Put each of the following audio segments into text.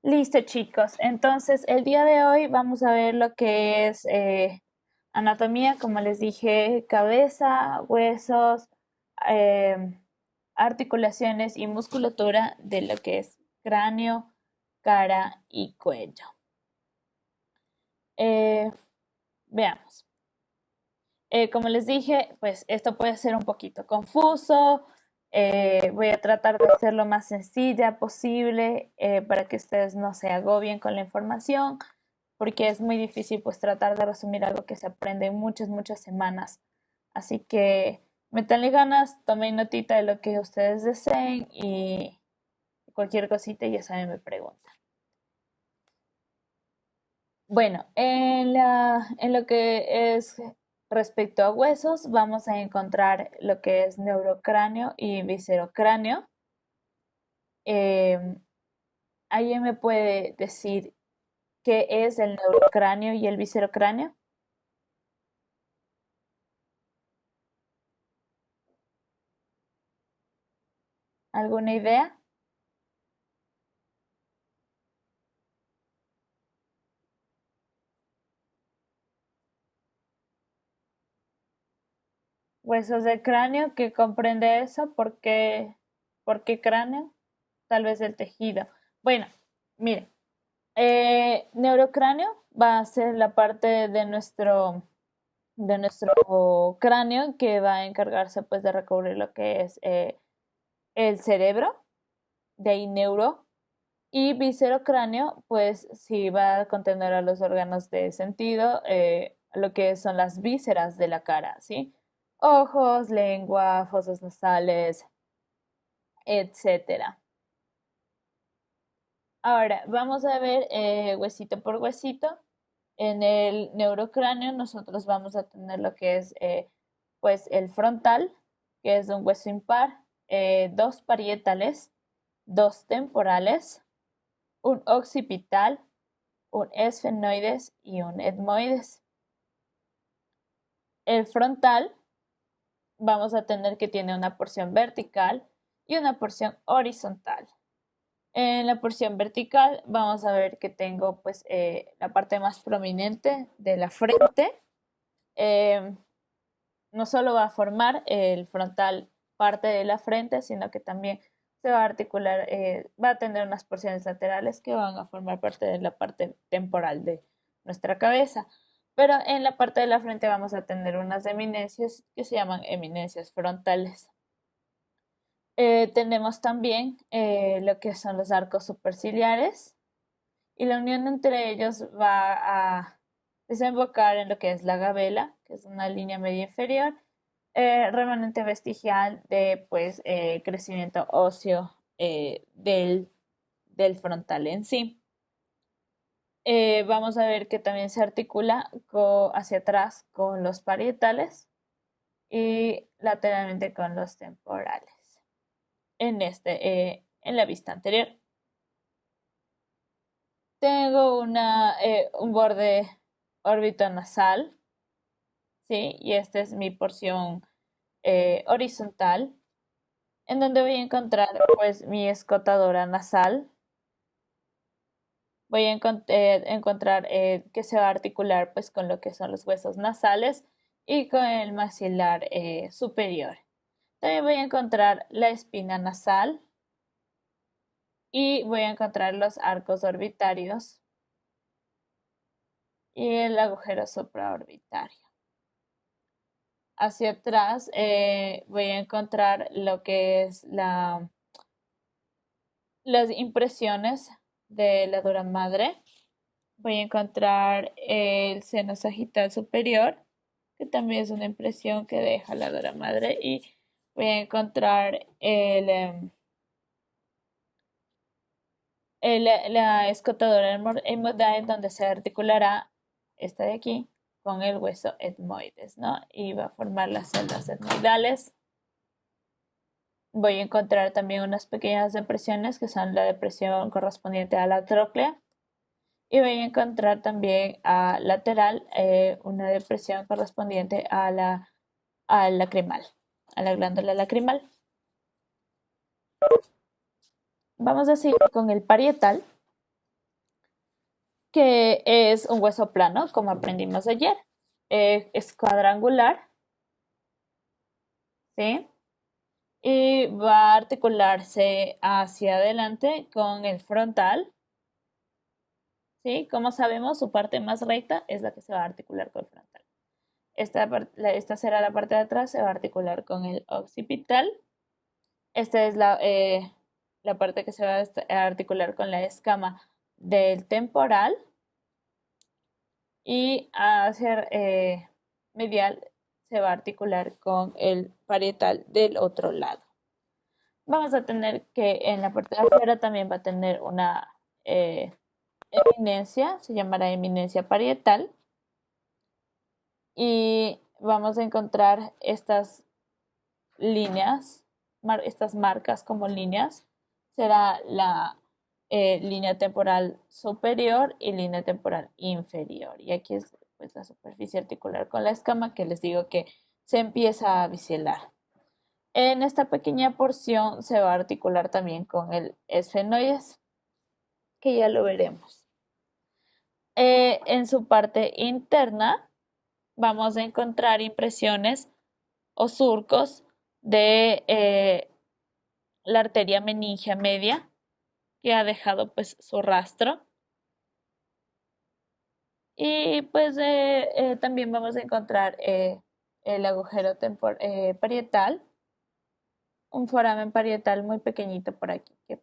Listo, chicos. Entonces, el día de hoy vamos a ver lo que es anatomía, como les dije, cabeza, huesos, eh, articulaciones y musculatura de lo que es cráneo, cara y cuello. Eh, Veamos. Como les dije, pues esto puede ser un poquito confuso. Voy a tratar de ser lo más sencilla posible para que ustedes no se agobien con la información, porque es muy difícil pues tratar de resumir algo que se aprende en muchas semanas. Así que métanle ganas, tomen notita de lo que ustedes deseen y cualquier cosita ya saben me preguntan. Bueno, en lo que es respecto a huesos, vamos a encontrar lo que es neurocráneo y viscerocráneo. Eh, ¿Alguien me puede decir qué es el neurocráneo y el viscerocráneo? ¿Alguna idea? Huesos del cráneo, ¿qué comprende eso? Por qué cráneo? Tal vez el tejido. Bueno, miren, neurocráneo va a ser la parte de nuestro cráneo que va a encargarse pues de recubrir lo que es el cerebro, de ahí neuro, y viscerocráneo pues sí va a contener a los órganos de sentido, lo que son las vísceras de la cara, ¿sí? Ojos, lengua, fosas nasales, etcétera. Ahora, vamos a ver huesito por huesito. En el neurocráneo nosotros vamos a tener lo que es pues el frontal, que es un hueso impar, dos parietales, dos temporales, un occipital, un esfenoides y un etmoides. El frontal vamos a tener que tiene una porción vertical y una porción horizontal. En la porción vertical vamos a ver que tengo pues la parte más prominente de la frente. Eh, no solo va a formar el frontal parte de la frente, sino que también se va a articular, va a tener unas porciones laterales que van a formar parte de la parte temporal de nuestra cabeza. Pero en la parte de la frente vamos a tener unas eminencias que se llaman eminencias frontales. Tenemos también lo que son los arcos superciliares y la unión entre ellos va a desembocar en lo que es la gabela, que es una línea media inferior, remanente vestigial de pues crecimiento óseo del frontal en sí. Vamos a ver que también se articula hacia atrás con los parietales y lateralmente con los temporales en la vista anterior. Tengo un borde orbito-nasal, ¿sí? Y esta es mi porción horizontal, en donde voy a encontrar pues mi escotadora nasal. Voy a encontrar que se va a articular pues con lo que son los huesos nasales y con el maxilar superior. También voy a encontrar la espina nasal y voy a encontrar los arcos orbitarios y el agujero supraorbitario. Hacia atrás voy a encontrar lo que es las impresiones de la dura madre. Voy a encontrar el seno sagital superior, que también es una impresión que deja la dura madre. Y voy a encontrar la escotadora hemorroide donde se articulará esta de aquí con el hueso etmoides, ¿no? Y va a formar las celdas etmoidales. Voy a encontrar también unas pequeñas depresiones que son la depresión correspondiente a la tróclea y voy a encontrar también a lateral una depresión correspondiente al lacrimal, a la glándula lacrimal. Vamos a seguir con el parietal. que es un hueso plano, como aprendimos ayer. Es cuadrangular, ¿sí? Y va a articularse hacia adelante con el frontal, ¿sí? Como sabemos, su parte más recta es la que se va a articular con el frontal. Esta será la parte de atrás, se va a articular con el occipital. Esta es la parte que se va a articular con la escama del temporal. Y hacia medial se va a articular con el parietal del otro lado. Vamos a tener que en la parte de afuera también va a tener una eminencia, se llamará eminencia parietal. Y vamos a encontrar estas líneas, estas marcas como líneas. Será la línea temporal superior y línea temporal inferior. Y aquí es pues, la superficie articular con la escama que les digo que se empieza a biselar. En esta pequeña porción se va a articular también con el esfenoides, que ya lo veremos. En su parte interna vamos a encontrar impresiones o surcos de la arteria meningia media, que ha dejado pues su rastro. Y pues también vamos a encontrar el agujero parietal, un foramen parietal muy pequeñito por aquí que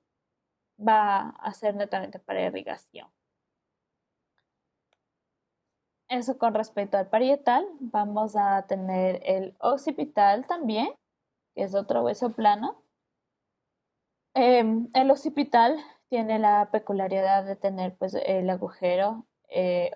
va a ser netamente para irrigación. Eso con respecto al parietal. Vamos a tener el occipital también, que es otro hueso plano. El occipital tiene la peculiaridad de tener pues, el agujero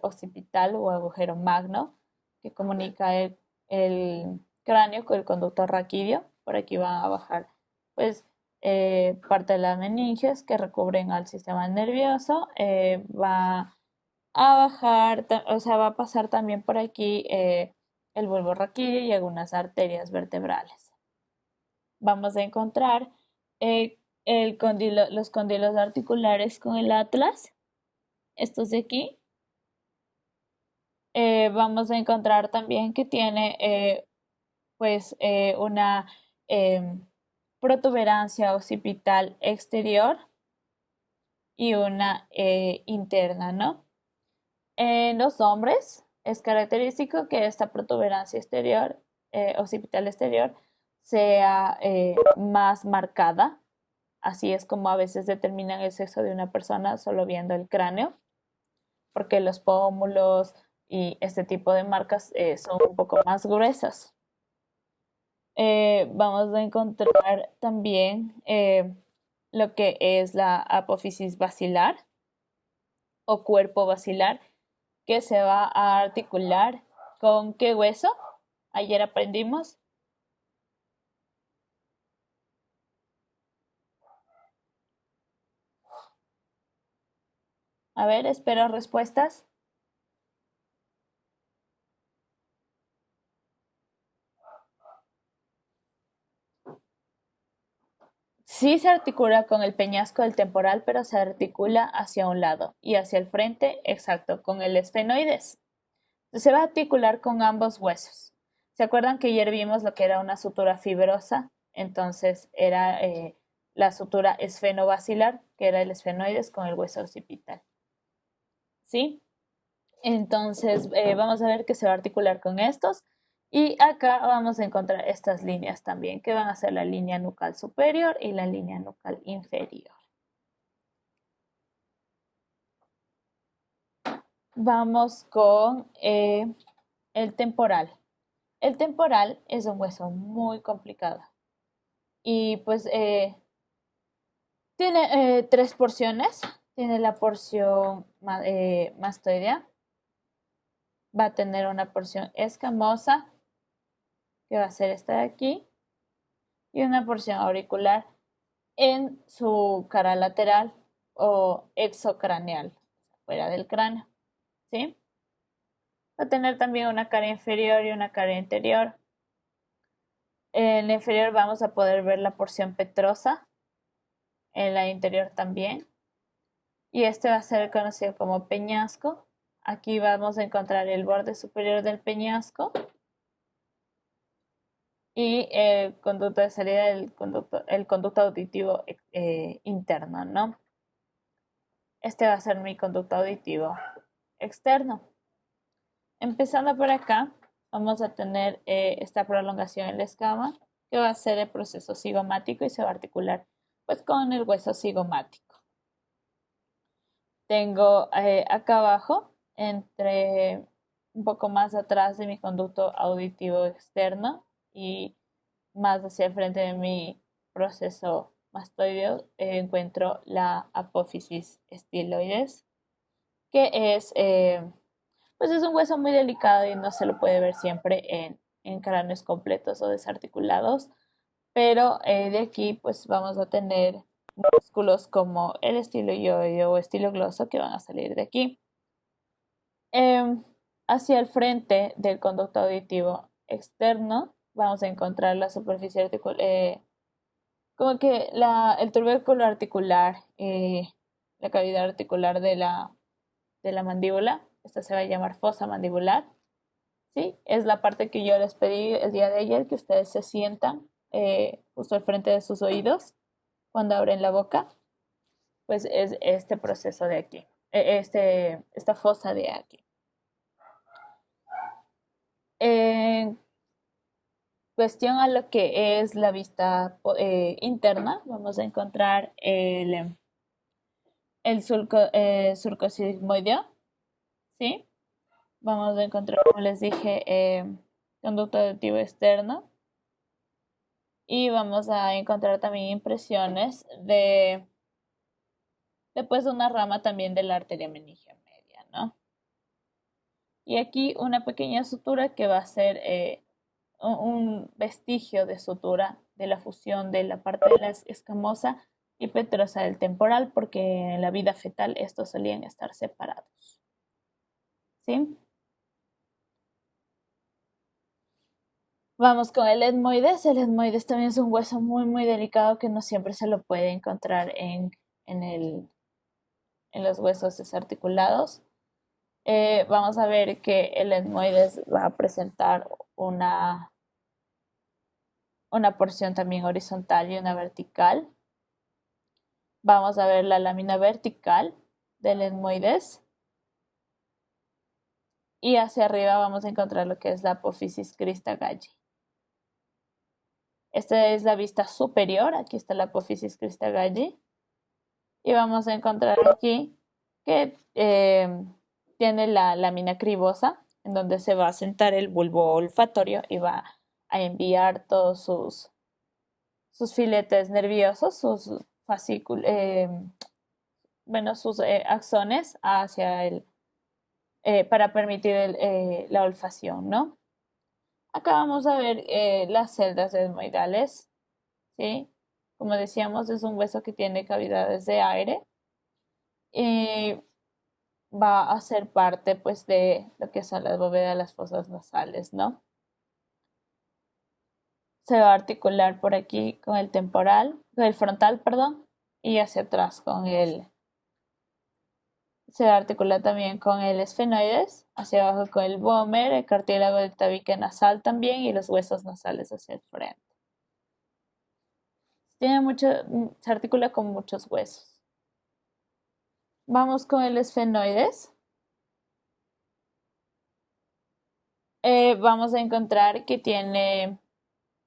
occipital o agujero magno que comunica el cráneo con el conducto raquídeo. Por aquí van a bajar pues, parte de las meninges que recubren al sistema nervioso. Va a bajar, o sea, va a pasar también por aquí el bulbo raquídeo y algunas arterias vertebrales. Vamos a encontrar los condilos articulares con el atlas, estos de aquí. Vamos a encontrar también que tiene pues una protuberancia occipital exterior y una interna, ¿no? En los hombres es característico que esta protuberancia exterior, occipital exterior, sea más marcada. Así es como a veces determinan el sexo de una persona solo viendo el cráneo, porque los pómulos y este tipo de marcas son un poco más gruesas. Vamos a encontrar también lo que es la apófisis basilar o cuerpo basilar, que se va a articular con ¿qué hueso? Ayer aprendimos. A ver, espero respuestas. Sí se articula con el peñasco del temporal, pero se articula hacia un lado y hacia el frente, exacto, con el esfenoides. Se va a articular con ambos huesos. ¿Se acuerdan que ayer vimos lo que era una sutura fibrosa? Entonces era la sutura esfenobasilar, que era el esfenoides con el hueso occipital. ¿Sí? Entonces vamos a ver que se va a articular con estos. Y acá vamos a encontrar estas líneas también, que van a ser la línea nucal superior y la línea nucal inferior. Vamos con el temporal. El temporal es un hueso muy complicado. Y pues tiene tres porciones. Tiene la porción mastoidea. Va a tener una porción escamosa, que va a ser esta de aquí. Y una porción auricular en su cara lateral o exocraneal, fuera del cráneo, ¿sí? Va a tener también una cara inferior y una cara interior. En la inferior vamos a poder ver la porción petrosa, en la interior también. y este va a ser conocido como peñasco. Aquí vamos a encontrar el borde superior del peñasco y el conducto de salida del conducto auditivo interno, ¿no? Este va a ser mi conducto auditivo externo. Empezando por acá, vamos a tener esta prolongación en la escama, que va a ser el proceso cigomático y se va a articular pues con el hueso cigomático. Tengo acá abajo, entre un poco más atrás de mi conducto auditivo externo y más hacia el frente de mi proceso mastoideo, encuentro la apófisis estiloides, que pues es un hueso muy delicado y no se lo puede ver siempre en cráneos completos o desarticulados, pero de aquí pues vamos a tener músculos como el estiloioideo o estilogloso que van a salir de aquí. Hacia el frente del conducto auditivo externo vamos a encontrar la superficie articular, como que el tubérculo articular, la cavidad articular de la mandíbula. Esta se va a llamar fosa mandibular. ¿Sí? Es la parte que yo les pedí el día de ayer, que ustedes se sientan justo al frente de sus oídos cuando abren la boca. Pues es este proceso de aquí, esta fosa de aquí. En cuestión a lo que es la vista interna, vamos a encontrar el surco sigmoideo, ¿sí? Vamos a encontrar, como les dije, conducto auditivo externo. Y vamos a encontrar también impresiones de después de una rama también de la arteria meningia media, ¿no? Y aquí una pequeña sutura que va a ser un vestigio de sutura de la fusión de la parte de la escamosa y petrosa del temporal, porque en la vida fetal estos solían estar separados. ¿Sí? Vamos con el etmoides. El etmoides también es un hueso muy, muy delicado que no siempre se lo puede encontrar en los huesos desarticulados. Vamos a ver que el etmoides va a presentar una porción también horizontal y una vertical. Vamos a ver la lámina vertical del etmoides. Y hacia arriba vamos a encontrar lo que es la apófisis crista galli. Esta es la vista superior. Aquí está la apófisis crista galli. Y vamos a encontrar aquí que tiene la lámina cribosa, en donde se va a sentar el bulbo olfatorio y va a enviar todos sus filetes nerviosos, sus fascículos, sus axones hacia para permitir la olfacción, ¿no? Acá vamos a ver las celdas etmoidales, ¿sí? Como decíamos, es un hueso que tiene cavidades de aire y va a ser parte, pues, de lo que son las bóvedas de las fosas nasales, ¿no? Se va a articular por aquí con el frontal, perdón, y hacia atrás se va a articular también con el esfenoides, hacia abajo con el vómer, el cartílago del tabique nasal también y los huesos nasales hacia el frente. Se articula con muchos huesos. Vamos con el esfenoides. Vamos a encontrar que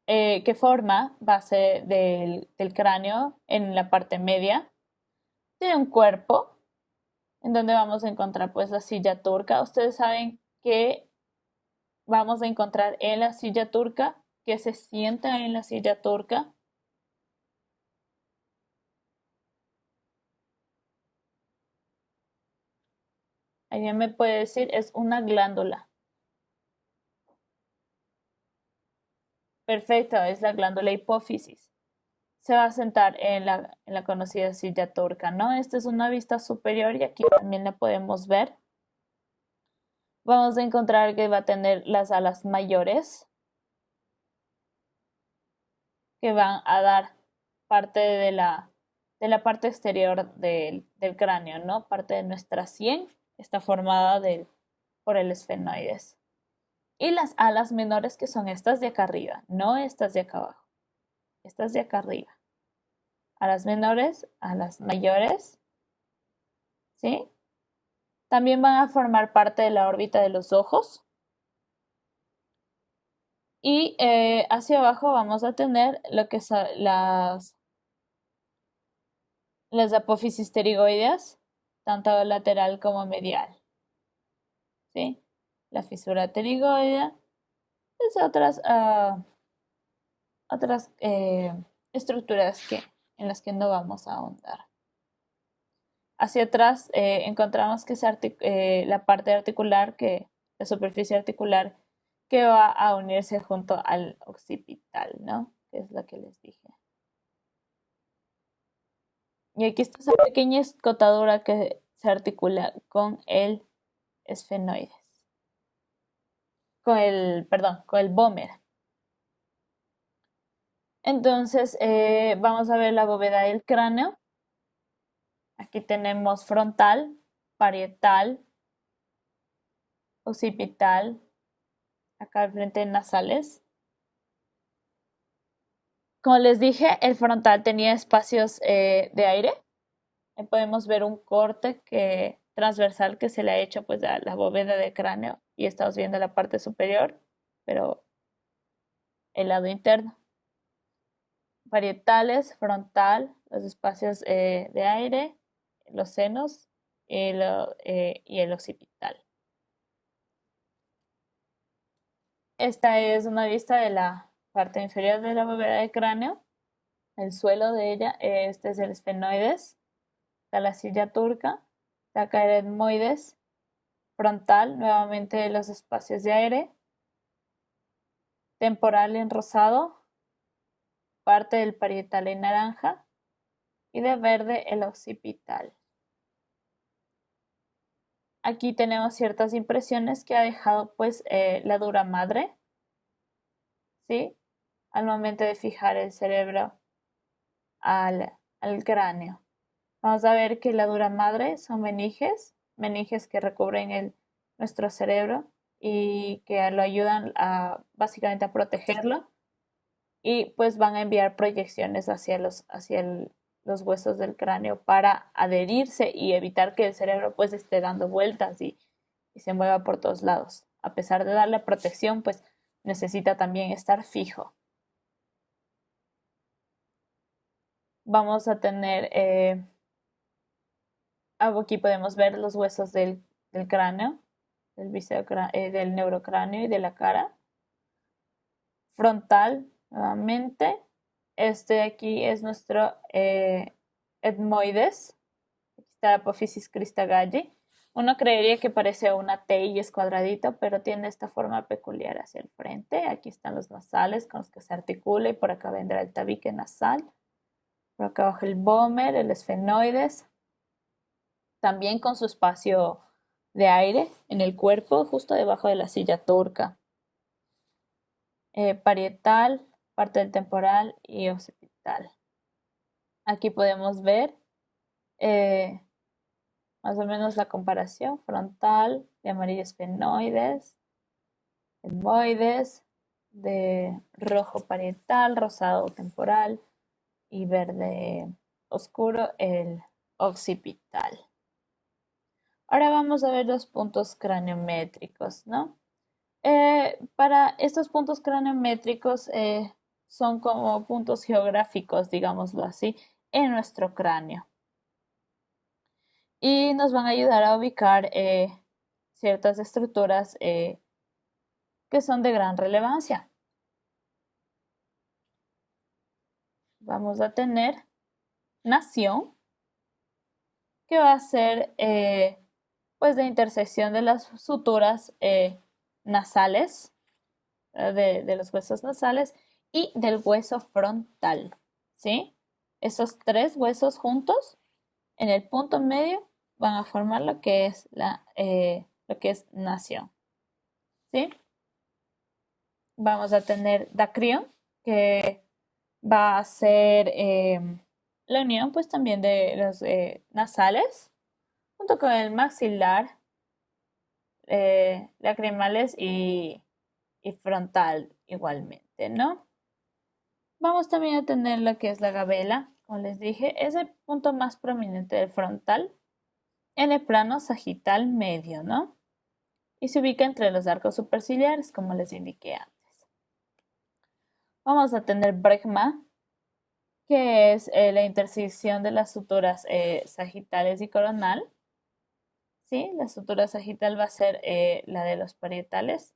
que forma base del cráneo en la parte media. Tiene un cuerpo en donde vamos a encontrar pues la silla turca. Ustedes saben que vamos a encontrar en la silla turca, que se sienta en la silla turca. Alguien me puede decir, es una glándula. Perfecto, es la glándula hipófisis. Se va a sentar en la conocida silla turca, ¿no? Esta es una vista superior y aquí también la podemos ver. Vamos a encontrar que va a tener las alas mayores, que van a dar parte de la de la parte exterior del cráneo, ¿no? Parte de nuestra sien está formada por el esfenoides. Y las alas menores, que son estas de acá arriba, no estas de acá abajo, estas de acá arriba. Alas menores, alas mayores, ¿sí? También van a formar parte de la órbita de los ojos. Y hacia abajo vamos a tener lo que son las apófisis pterigoideas, tanto lateral como medial. ¿Sí? La fisura pterigoidea es otras estructuras en las que no vamos a ahondar. Hacia atrás encontramos que la parte articular, la superficie articular, que va a unirse junto al occipital, ¿no? Que es lo que les dije. Y aquí está esa pequeña escotadura que se articula con el esfenoides. Con el vómer. Entonces, vamos a ver la bóveda del cráneo. Aquí tenemos frontal, parietal, occipital, acá al frente nasales. Como les dije, el frontal tenía espacios de aire. Podemos ver un corte transversal que se le ha hecho pues, a la bóveda del cráneo y estamos viendo la parte superior, pero el lado interno. Parietales, frontal, los espacios de aire, los senos y el occipital. Esta es una vista de la parte inferior de la bóveda del cráneo. El suelo de ella, este es el esfenoides, está la silla turca, acá el etmoides, frontal, nuevamente los espacios de aire, temporal en rosado, parte del parietal en naranja y de verde el occipital. Aquí tenemos ciertas impresiones que ha dejado pues la dura madre, ¿sí? Al momento de fijar el cerebro al cráneo. Vamos a ver que la dura madre son meninges que recubren nuestro cerebro y que lo ayudan básicamente a protegerlo y pues van a enviar proyecciones hacia los huesos del cráneo para adherirse y evitar que el cerebro pues esté dando vueltas y se mueva por todos lados. A pesar de darle protección, pues necesita también estar fijo. Vamos a tener, aquí podemos ver los huesos del cráneo, del neurocráneo y de la cara. Frontal, nuevamente. Este aquí es nuestro etmoides. Aquí está la apófisis cristagalli. Uno creería que parece una T y es cuadradito, pero tiene esta forma peculiar hacia el frente. Aquí están los nasales con los que se articula y por acá vendrá el tabique nasal. Por acá abajo el vómer, el esfenoides. También con su espacio de aire en el cuerpo, justo debajo de la silla turca. Parietal, parte del temporal y occipital. Aquí podemos ver más o menos la comparación frontal de amarillo esfenoides, etmoides, de rojo parietal, rosado temporal y verde oscuro el occipital. Ahora vamos a ver los puntos craniométricos, ¿no? Para estos puntos craniométricos son como puntos geográficos, digámoslo así, en nuestro cráneo. Y nos van a ayudar a ubicar ciertas estructuras que son de gran relevancia. Vamos a tener nación, que va a ser pues de intersección de las suturas nasales, de los huesos nasales y del hueso frontal, ¿sí? Esos tres huesos juntos en el punto medio van a formar lo que es nación, ¿sí? Vamos a tener dacrión, que va a ser la unión pues también de los nasales junto con el maxilar, lacrimales y frontal igualmente, ¿no? Vamos también a tener lo que es la gabela, como les dije, es el punto más prominente del frontal en el plano sagital medio, ¿no? Y se ubica entre los arcos superciliares, como les indiqué antes. Vamos a tener bregma, que es la intersección de las suturas sagitales y coronal. ¿Sí? La sutura sagital va a ser la de los parietales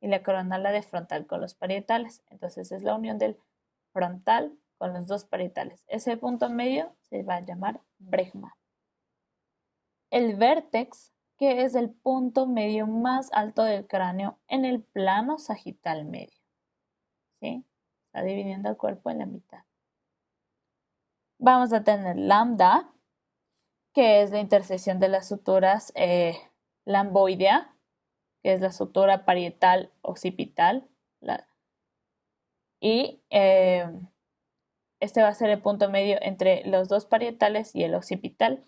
y la coronal la de frontal con los parietales. Entonces es la unión del frontal con los dos parietales. Ese punto medio se va a llamar bregma. El vértex, que es el punto medio más alto del cráneo en el plano sagital medio. ¿Sí? Está dividiendo el cuerpo en la mitad. Vamos a tener lambda, que es la intersección de las suturas lamboidea, que es la sutura parietal occipital. Y este va a ser el punto medio entre los dos parietales y el occipital.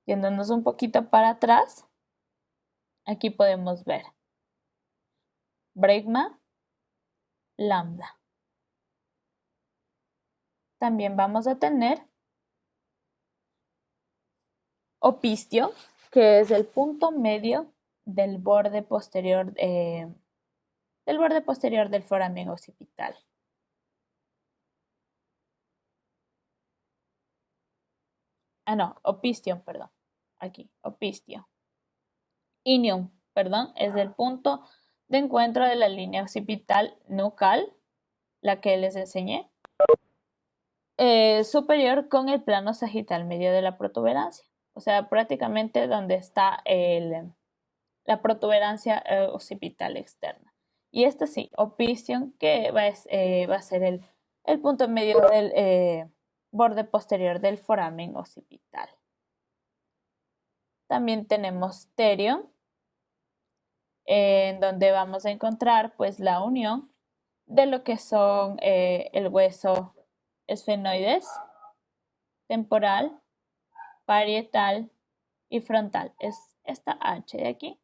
Yéndonos un poquito para atrás, aquí podemos ver bregma, lambda. También vamos a tener opistio, que es el punto medio del borde posterior del foramen occipital. No, opistio, perdón. Aquí, opistio. Inium, perdón, es el punto de encuentro de la línea occipital nucal, la que les enseñé, superior con el plano sagital medio de la protuberancia. O sea, prácticamente donde está la protuberancia occipital externa. Y este sí, opistion, que va a ser el punto medio del borde posterior del foramen occipital. También tenemos terion, en donde vamos a encontrar pues la unión de lo que son el hueso esfenoides, temporal, parietal y frontal. Es esta H de aquí.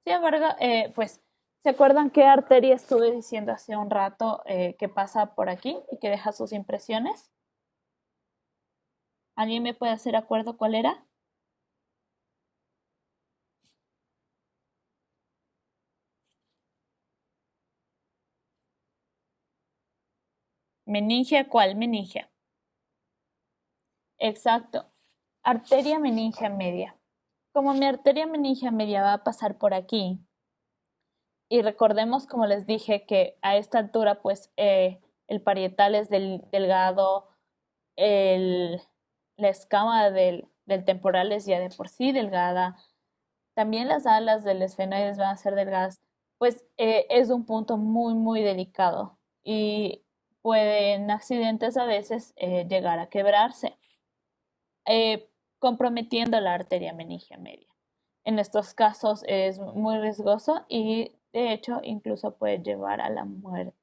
Sin embargo, pues, ¿se acuerdan qué arteria estuve diciendo hace un rato que pasa por aquí y que deja sus impresiones? ¿Alguien me puede hacer acuerdo cuál era? ¿Meningia cuál? Meningia. Exacto. Arteria meningia media. Como mi arteria meningia media va a pasar por aquí, y recordemos, como les dije, que a esta altura, pues, el parietal es delgado, la escama del temporal es ya de por sí delgada, también las alas del esfenoides van a ser delgadas, pues es un punto muy, muy delicado y pueden accidentes a veces llegar a quebrarse, comprometiendo la arteria meningia media. En estos casos es muy riesgoso y de hecho incluso puede llevar a la muerte.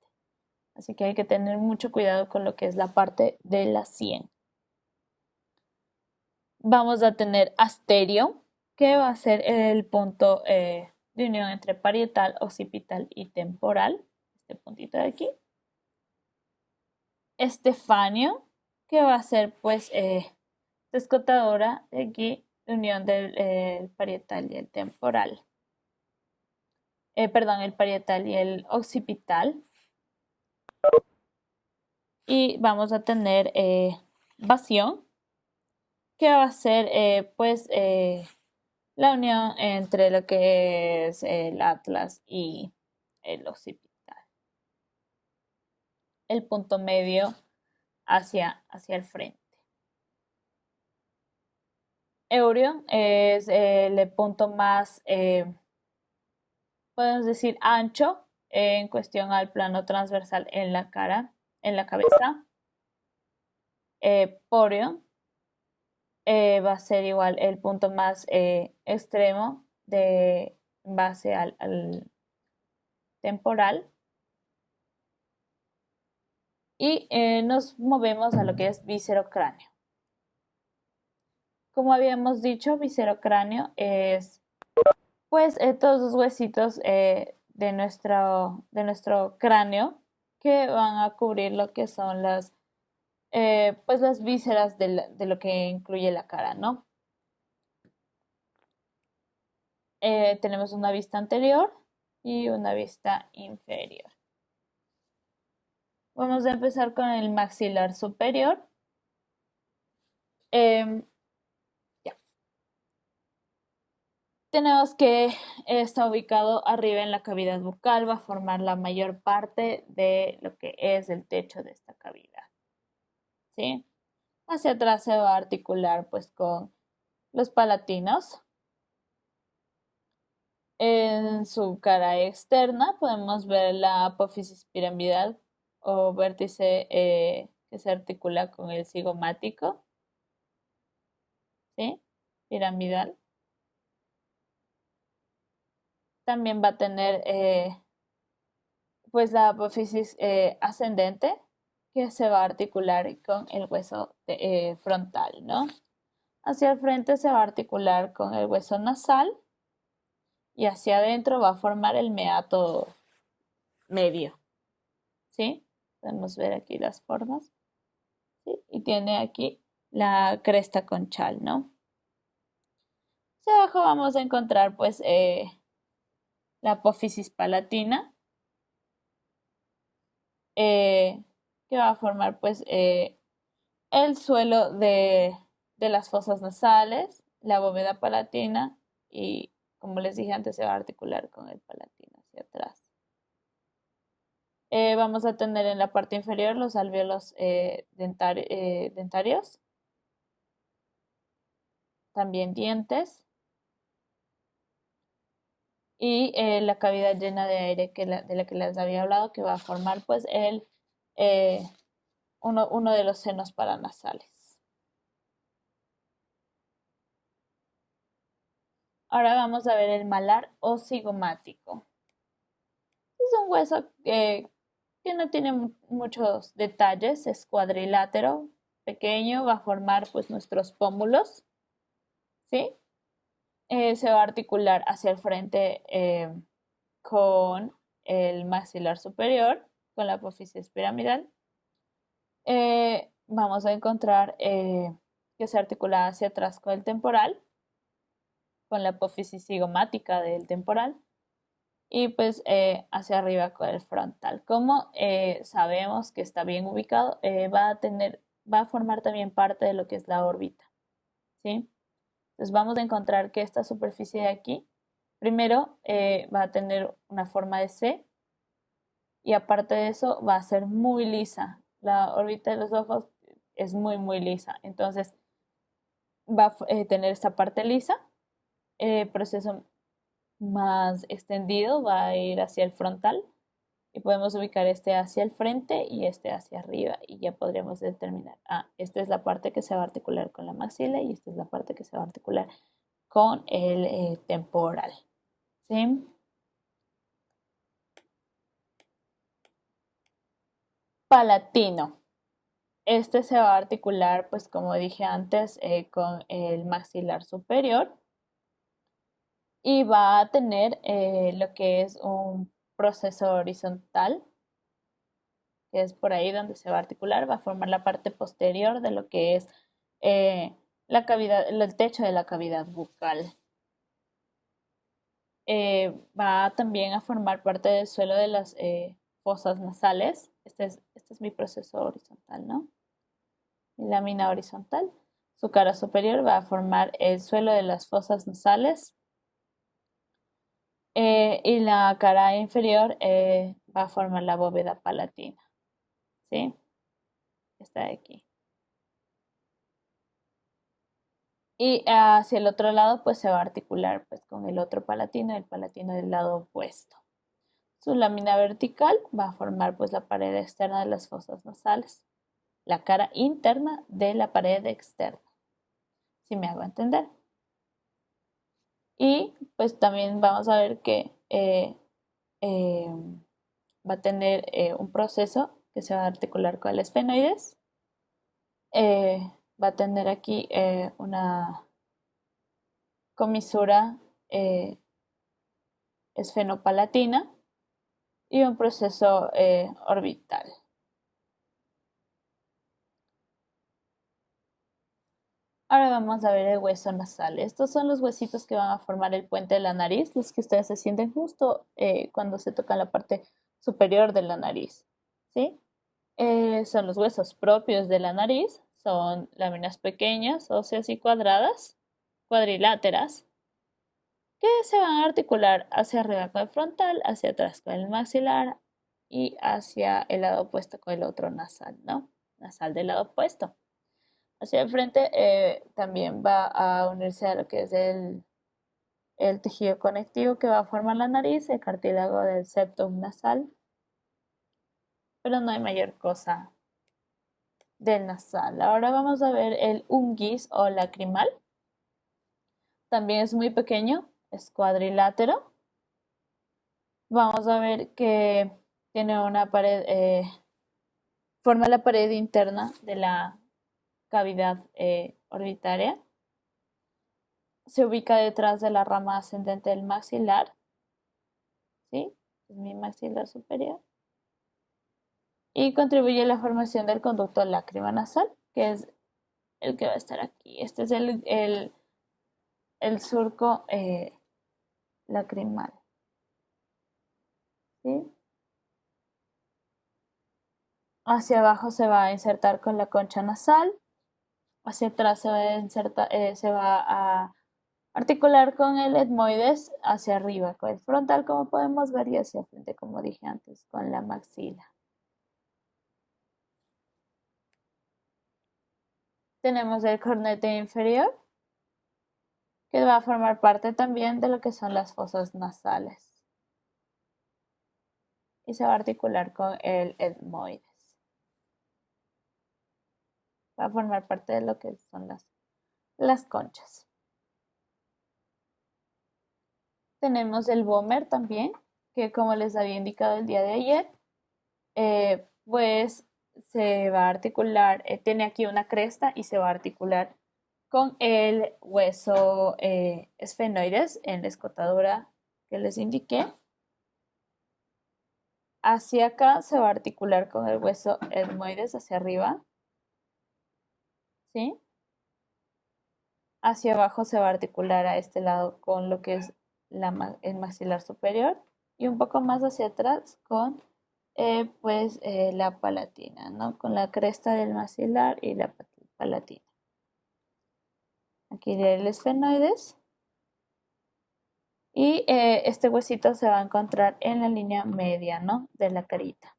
Así que hay que tener mucho cuidado con lo que es la parte de la sien. Vamos a tener asterio, que va a ser el punto de unión entre parietal, occipital y temporal. Este puntito de aquí. Estefanio, que va a ser pues escotadora de aquí, unión del parietal y el temporal. Perdón, el parietal y el occipital. Y vamos a tener vacío, que va a ser pues la unión entre lo que es el atlas y el occipital. El punto medio hacia el frente. Eurion es el punto más, podemos decir, ancho en cuestión al plano transversal en la cara, en la cabeza. Porion va a ser igual el punto más extremo de base al temporal. y nos movemos a lo que es viscerocráneo. Como habíamos dicho, viscerocráneo es pues todos los huesitos de nuestro cráneo que van a cubrir lo que son pues las vísceras de lo que incluye la cara, ¿no? Tenemos una vista anterior y una vista inferior. Vamos a empezar con el maxilar superior. Eh, Tenemos que está ubicado arriba en la cavidad bucal, va a formar la mayor parte de lo que es el techo de esta cavidad. ¿Sí? Hacia atrás se va a articular pues con los palatinos. En su cara externa podemos ver la apófisis piramidal o vértice que se articula con el cigomático. ¿Sí? Piramidal. También va a tener pues la apófisis ascendente que se va a articular con el hueso frontal, ¿no? Hacia el frente se va a articular con el hueso nasal y hacia adentro va a formar el meato medio, ¿sí? Podemos ver aquí las formas, ¿sí? Y tiene aquí la cresta conchal, ¿no? Hacia abajo vamos a encontrar pues la apófisis palatina, que va a formar pues el suelo de las fosas nasales, la bóveda palatina y, como les dije antes, se va a articular con el palatino hacia atrás. Vamos a tener en la parte inferior los alvéolos dentarios, también dientes y la cavidad llena de aire de la que les había hablado, que va a formar pues eh, uno de los senos paranasales. Ahora vamos a ver el malar ocigomático. Es un hueso que no tiene muchos detalles, es cuadrilátero, pequeño, va a formar pues nuestros pómulos, ¿sí? Se va a articular hacia el frente con el maxilar superior, con la apófisis piramidal. Vamos a encontrar que se articula hacia atrás con el temporal, con la apófisis cigomática del temporal y pues hacia arriba con el frontal. Como sabemos que está bien ubicado, va a formar también parte de lo que es la órbita, ¿sí? Entonces vamos a encontrar que esta superficie de aquí, primero va a tener una forma de C y aparte de eso va a ser muy lisa. La órbita de los ojos es muy lisa, entonces va a tener esta parte lisa, proceso más extendido va a ir hacia el frontal y podemos ubicar este hacia el frente y este hacia arriba y ya podríamos determinar, esta es la parte que se va a articular con la maxila y esta es la parte que se va a articular con el temporal, ¿sí? Palatino. Este se va a articular, pues como dije antes, con el maxilar superior y va a tener lo que es un proceso horizontal, que es por ahí donde se va a articular, va a formar la parte posterior de lo que es la cavidad, el techo de la cavidad bucal. Va también a formar parte del suelo de las fosas nasales. Este es mi proceso horizontal, ¿no? Mi lámina horizontal. Su cara superior va a formar el suelo de las fosas nasales. Y la cara inferior va a formar la bóveda palatina. ¿Sí? Está aquí. Y hacia el otro lado, pues se va a articular pues, con el otro palatino, el palatino del lado opuesto. Su lámina vertical va a formar pues la pared externa de las fosas nasales, la cara interna de la pared externa, si me hago entender. Y pues también vamos a ver que va a tener un proceso que se va a articular con el esfenoides. Va a tener aquí una comisura esfenopalatina y un proceso orbital. Ahora vamos a ver el hueso nasal. Estos son los huesitos que van a formar el puente de la nariz, los que ustedes se sienten justo cuando se tocan la parte superior de la nariz. ¿Sí? Son los huesos propios de la nariz, son láminas pequeñas, óseas y cuadradas, cuadriláteras, que se van a articular hacia arriba con el frontal, hacia atrás con el maxilar y hacia el lado opuesto con el otro nasal, ¿no? Nasal del lado opuesto. Hacia el frente también va a unirse a lo que es el tejido conectivo que va a formar la nariz, el cartílago del septum nasal, pero no hay mayor cosa del nasal. Ahora vamos a ver el unguis o lacrimal. También es muy pequeño, es cuadrilátero. Vamos a ver que tiene una pared, forma la pared interna de la cavidad orbitaria. Se ubica detrás de la rama ascendente del maxilar. ¿Sí? Es mi maxilar superior. Y contribuye a la formación del conducto lágrima nasal, que es el que va a estar aquí. Este es el surco lacrimal. ¿Sí? Hacia abajo se va a insertar con la concha nasal. Hacia atrás se va a insertar, se va a articular con el etmoides hacia arriba, con el frontal, como podemos ver, y hacia frente, como dije antes, con la maxila. Tenemos el cornete inferior, que va a formar parte también de lo que son las fosas nasales. Y se va a articular con el etmoides. Va a formar parte de lo que son las conchas. Tenemos el vómer también, que como les había indicado el día de ayer, pues se va a articular, tiene aquí una cresta y se va a articular con el hueso esfenoides en la escotadura que les indiqué. Hacia acá se va a articular con el hueso etmoides hacia arriba. ¿Sí? Hacia abajo se va a articular a este lado con lo que es el maxilar superior y un poco más hacia atrás con la palatina, ¿no? Con la cresta del maxilar y la palatina. Aquí el esfenoides. Y este huesito se va a encontrar en la línea media, ¿no? De la carita.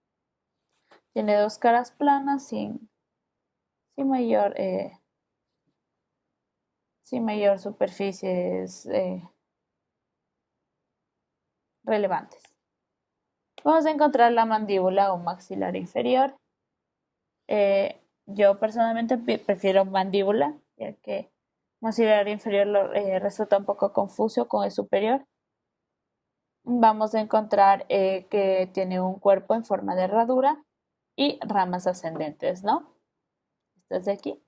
Tiene dos caras planas sin mayor superficies relevantes. Vamos a encontrar la mandíbula o maxilar inferior. Yo personalmente prefiero mandíbula, ya que maxilar inferior resulta un poco confuso con el superior. Vamos a encontrar que tiene un cuerpo en forma de herradura y ramas ascendentes, ¿no? Estas de aquí.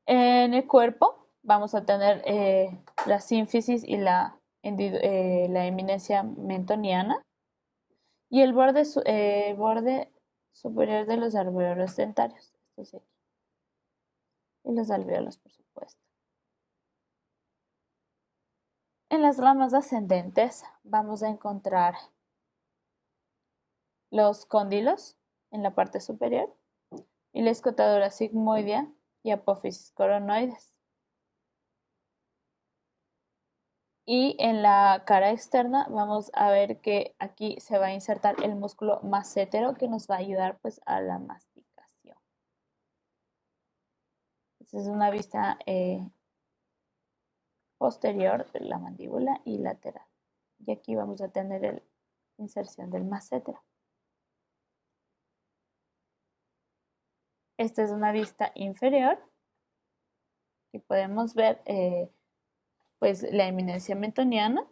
En el cuerpo vamos a tener la sínfisis y la eminencia mentoniana y el borde superior de los alvéolos dentarios. Estos de aquí. Y los alvéolos, por supuesto. En las ramas ascendentes vamos a encontrar los cóndilos en la parte superior y la escotadura sigmoidea y apófisis coronoides. Y en la cara externa vamos a ver que aquí se va a insertar el músculo massetero que nos va a ayudar pues a la masticación. Esta es una vista posterior de la mandíbula y lateral. Y aquí vamos a tener la inserción del massetero. Esta es una vista inferior y podemos ver pues la eminencia mentoniana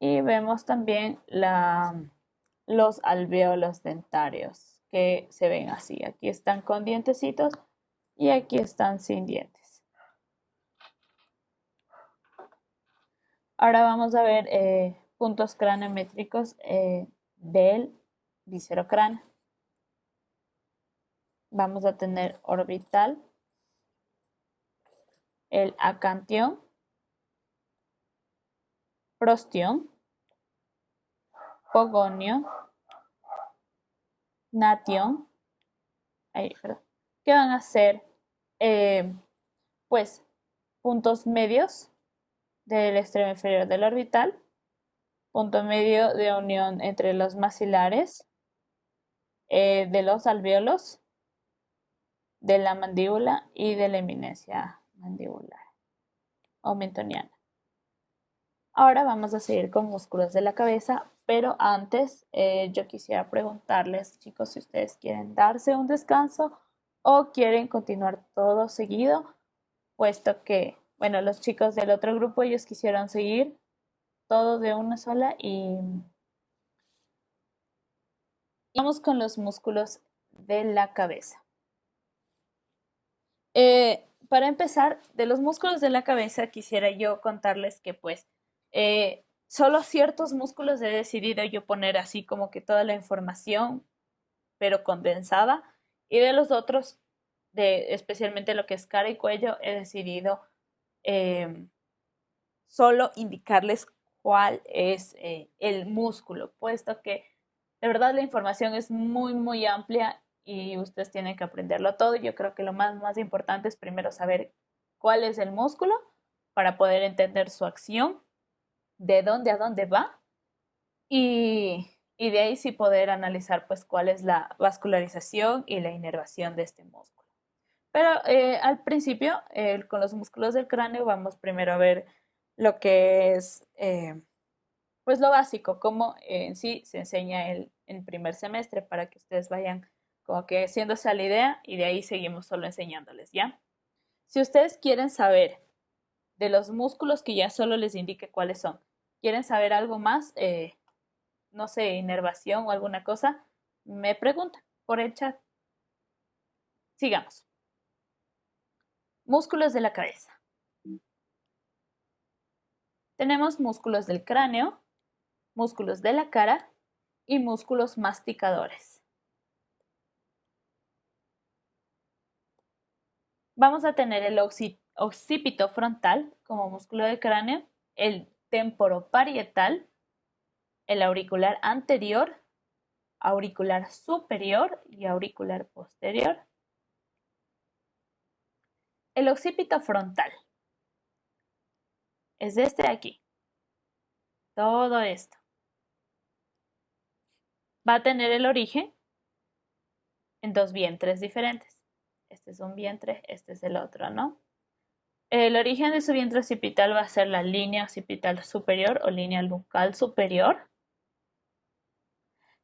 y vemos también la los alvéolos dentarios, que se ven así. Aquí están con dientecitos y aquí están sin dientes. Ahora vamos a ver puntos craniométricos del viscerocráneo. Vamos a tener orbital, el acantión, prostión, pogonio, nation, que van a ser pues puntos medios del extremo inferior del orbital, punto medio de unión entre los maxilares, de los alvéolos, de la mandíbula y de la eminencia mandibular o mentoniana. Ahora vamos a seguir con músculos de la cabeza, pero antes yo quisiera preguntarles, chicos, si ustedes quieren darse un descanso o quieren continuar todo seguido, puesto que, bueno, los chicos del otro grupo, ellos quisieron seguir todo de una sola y vamos con los músculos de la cabeza. Para empezar, de los músculos de la cabeza quisiera yo contarles que pues solo ciertos músculos he decidido yo poner así como que toda la información, pero condensada, y de los otros, especialmente lo que es cara y cuello, he decidido solo indicarles cuál es el músculo, puesto que de verdad la información es muy, muy amplia y ustedes tienen que aprenderlo todo. Yo creo que lo más importante es primero saber cuál es el músculo para poder entender su acción, de dónde a dónde va y de ahí sí poder analizar pues cuál es la vascularización y la inervación de este músculo. Pero al principio, con los músculos del cráneo, vamos primero a ver lo que es pues lo básico, cómo en sí se enseña en primer semestre para que ustedes vayan como que haciéndose a la idea y de ahí seguimos solo enseñándoles, ¿ya? Si ustedes quieren saber de los músculos que ya solo les indique cuáles son, quieren saber algo más, no sé, inervación o alguna cosa, me preguntan por el chat. Sigamos. Músculos de la cabeza. Tenemos músculos del cráneo, músculos de la cara y músculos masticadores. Vamos a tener el occipito frontal como músculo del cráneo, el temporoparietal, el auricular anterior, auricular superior y auricular posterior. El occipito frontal es este de aquí. Todo esto. Va a tener el origen en dos vientres diferentes. Este es un vientre, este es el otro, ¿no? El origen de su vientre occipital va a ser la línea occipital superior o línea nucal superior.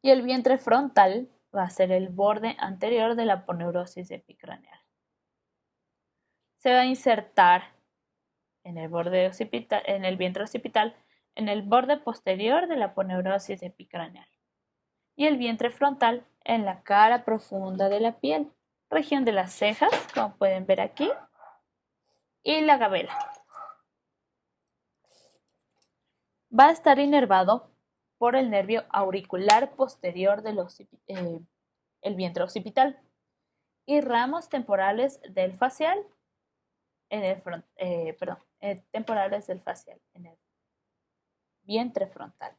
Y el vientre frontal va a ser el borde anterior de la aponeurosis epicraneal. Se va a insertar en el borde occipital, en el vientre occipital, en el borde posterior de la aponeurosis epicraneal. Y el vientre frontal en la cara profunda de la piel, región de las cejas, como pueden ver aquí, y la gabela. Va a estar inervado por el nervio auricular posterior del el vientre occipital y ramos temporales del facial en el temporales del facial en el vientre frontal.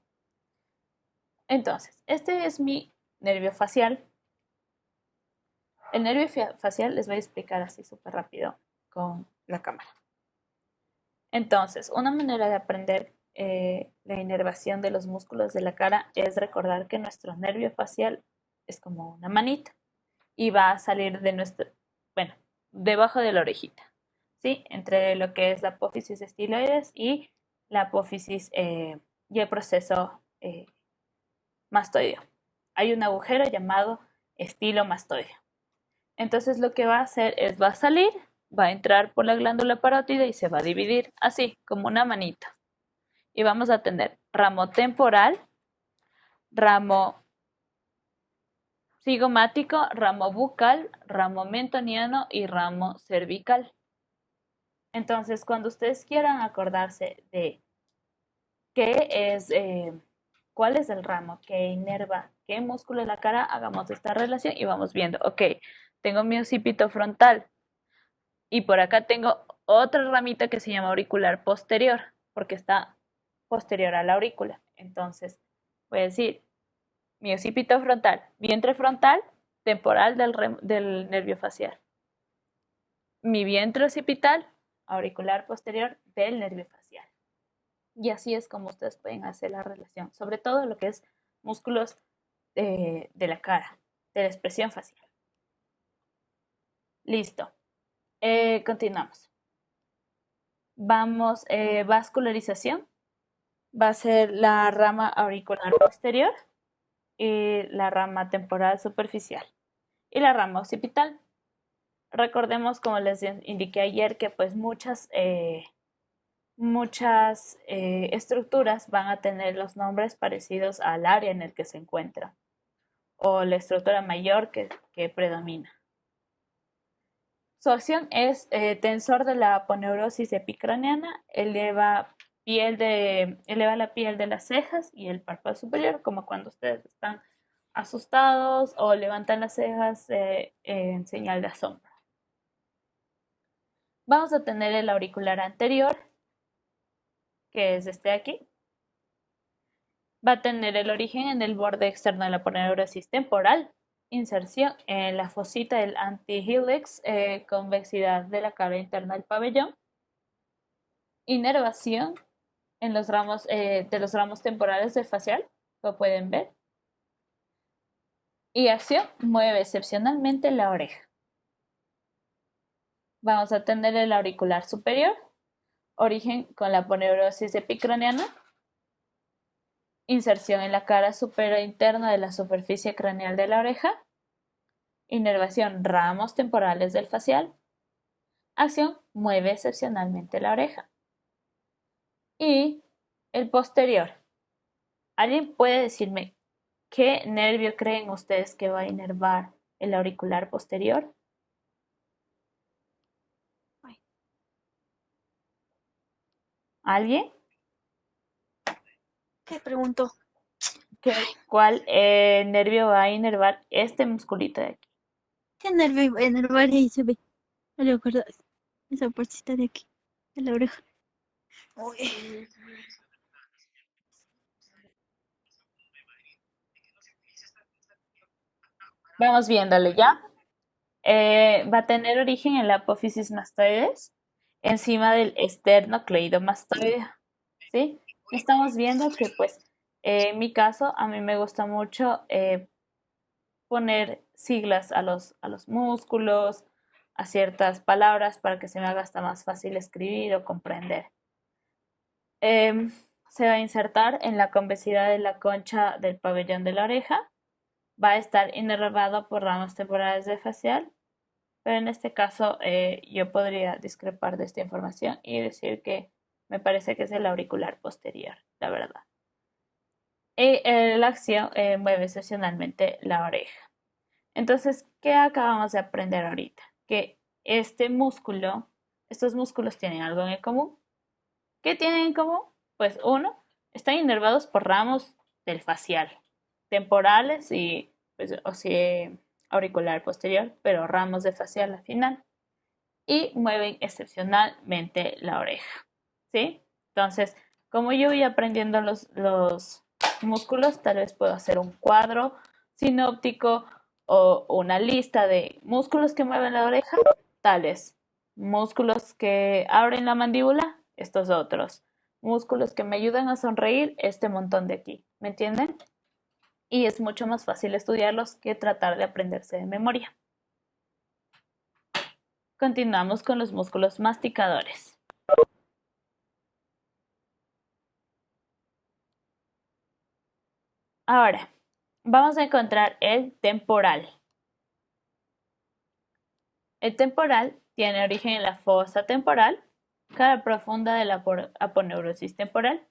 Entonces, este es mi nervio facial. El nervio facial les voy a explicar así súper rápido con la cámara. Entonces, una manera de aprender la inervación de los músculos de la cara es recordar que nuestro nervio facial es como una manita y va a salir de debajo de la orejita, ¿sí? Entre lo que es la apófisis estiloides y la apófisis y el proceso mastoideo. Hay un agujero llamado estilomastoideo. Entonces lo que va a hacer es, va a salir, va a entrar por la glándula parótida y se va a dividir así, como una manita. Y vamos a tener ramo temporal, ramo cigomático, ramo bucal, ramo mentoniano y ramo cervical. Entonces, cuando ustedes quieran acordarse de qué es, cuál es el ramo que inerva qué músculo de la cara, hagamos esta relación y vamos viendo. Ok, tengo mi occipito frontal y por acá tengo otra ramita que se llama auricular posterior, porque está posterior a la aurícula. Entonces, voy a decir mi occipito frontal, vientre frontal, temporal del nervio facial. Mi vientre occipital, auricular posterior del nervio facial. Y así es como ustedes pueden hacer la relación, sobre todo lo que es músculos de la cara, de la expresión facial. Listo. Continuamos. Vamos, vascularización. Va a ser la rama auricular posterior y la rama temporal superficial y la rama occipital. Recordemos, como les indiqué ayer, que pues muchas estructuras van a tener los nombres parecidos al área en el que se encuentra o la estructura mayor que predomina. Su acción es tensor de la aponeurosis epicraneana, eleva la piel de las cejas y el párpado superior, como cuando ustedes están asustados o levantan las cejas en señal de asombro. Vamos a tener el auricular anterior, que es este de aquí. Va a tener el origen en el borde externo de la aponeurosis temporal, inserción en la fosita del antihilix, convexidad de la cara interna del pabellón, inervación en los ramos, de los ramos temporales del facial, lo pueden ver, y acción, mueve excepcionalmente la oreja. Vamos a tener el auricular superior, origen con la aponeurosis epicraneana, inserción en la cara superior interna de la superficie craneal de la oreja, inervación ramos temporales del facial, acción mueve excepcionalmente la oreja. Y el posterior. ¿Alguien puede decirme qué nervio creen ustedes que va a inervar el auricular posterior? ¿Alguien? ¿Qué pregunto? ¿Cuál nervio va a inervar este musculito de aquí? ¿Qué nervio iba a enervar? Ahí se ve. No le acuerdo. Esa partecita de aquí, de la oreja. Uy. Vamos viéndole ya. Va a tener origen en la apófisis mastoides, encima del esternocleidomastoide. ¿Sí? Estamos viendo que, pues, en mi caso, a mí me gusta mucho poner siglas a los músculos, a ciertas palabras para que se me haga hasta más fácil escribir o comprender. Se va a insertar en la convexidad de la concha del pabellón de la oreja. Va a estar inervado por ramas temporales de facial, pero en este caso yo podría discrepar de esta información y decir que me parece que es el auricular posterior, la verdad. Y la acción mueve excepcionalmente la oreja. Entonces, ¿qué acabamos de aprender ahorita? Que estos músculos tienen algo en común. ¿Qué tienen en común? Pues uno, están inervados por ramos del facial, temporales y pues, auricular posterior, pero ramos de facial al final. Y mueven excepcionalmente la oreja. ¿Sí? Entonces, como yo voy aprendiendo los músculos, tal vez puedo hacer un cuadro sinóptico o una lista de músculos que mueven la oreja, tales músculos que abren la mandíbula, estos otros músculos que me ayudan a sonreír, este montón de aquí, ¿me entienden? Y es mucho más fácil estudiarlos que tratar de aprenderse de memoria. Continuamos con los músculos masticadores. Ahora, vamos a encontrar el temporal. El temporal tiene origen en la fosa temporal, cara profunda de la aponeurosis temporal.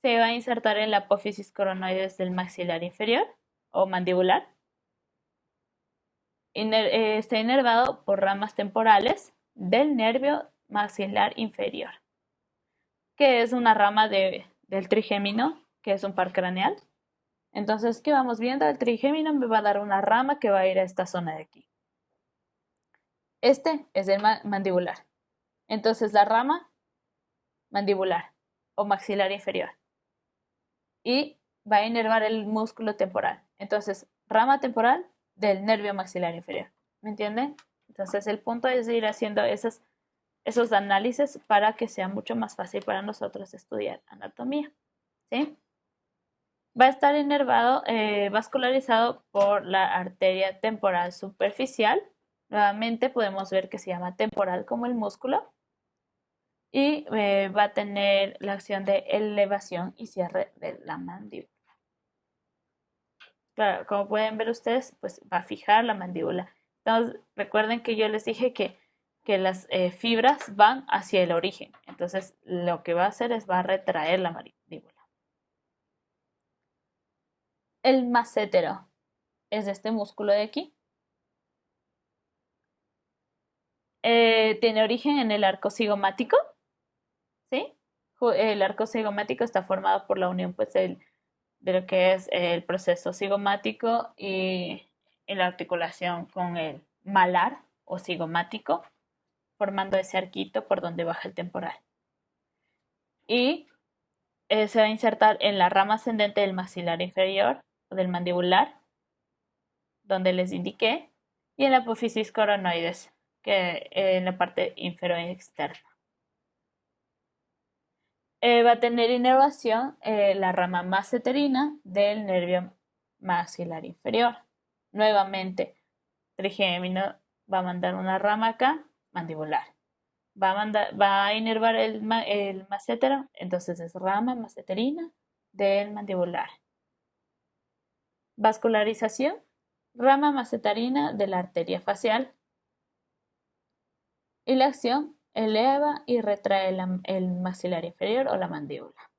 Se va a insertar en la apófisis coronoides del maxilar inferior o mandibular. está inervado por ramas temporales del nervio maxilar inferior, que es una rama del trigémino, que es un par craneal. Entonces, ¿qué vamos viendo? El trigémino me va a dar una rama que va a ir a esta zona de aquí. Este es el mandibular. Entonces, la rama mandibular o maxilar inferior. Y va a inervar el músculo temporal. Entonces, rama temporal del nervio maxilar inferior. ¿Me entienden? Entonces, el punto es ir haciendo esos análisis para que sea mucho más fácil para nosotros estudiar anatomía. ¿Sí? Va a estar inervado, vascularizado por la arteria temporal superficial. Nuevamente podemos ver que se llama temporal como el músculo. Y va a tener la acción de elevación y cierre de la mandíbula. Claro, como pueden ver ustedes, pues va a fijar la mandíbula. Entonces, recuerden que yo les dije que las fibras van hacia el origen. Entonces, lo que va a hacer es va a retraer la mandíbula. El massetero es este músculo de aquí. Tiene origen en el arco cigomático, ¿sí? El arco cigomático está formado por la unión, pues, de lo que es el proceso cigomático y la articulación con el malar o cigomático, formando ese arquito por donde baja el temporal. Y se va a insertar en la rama ascendente del maxilar inferior o del mandibular, donde les indiqué, y en la apófisis coronoides, que en la parte inferior externa. Va a tener inervación la rama masseterina del nervio maxilar inferior. Nuevamente, trigémino va a mandar una rama acá, mandibular. Va a inervar el massetero, entonces es rama masseterina del mandibular. Vascularización, rama masseterina de la arteria facial. Y la acción eleva y retrae el maxilar inferior o la mandíbula.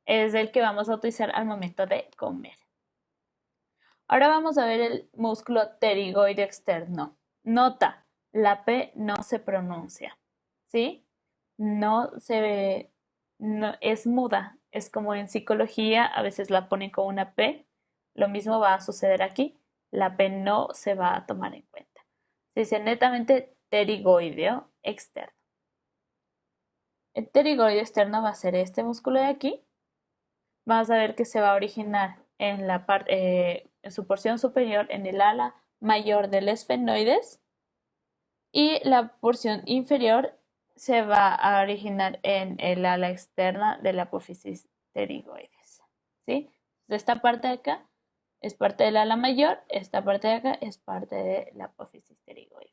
Es el que vamos a utilizar al momento de comer. Ahora vamos a ver el músculo pterigoide externo. Nota, la P no se pronuncia, ¿sí? No se ve, no, es muda. Es como en psicología, a veces la ponen con una P. Lo mismo va a suceder aquí. La P no se va a tomar en cuenta. Se dice netamente pterigoideo externo. El pterigoideo externo va a ser este músculo de aquí. Vamos a ver que se va a originar en la parte, en su porción superior, en el ala mayor del esfenoides, y la porción inferior se va a originar en el ala externa de la apófisis pterigoides. ¿Sí? Esta parte de acá es parte del ala mayor, esta parte de acá es parte de la apófisis pterigoides.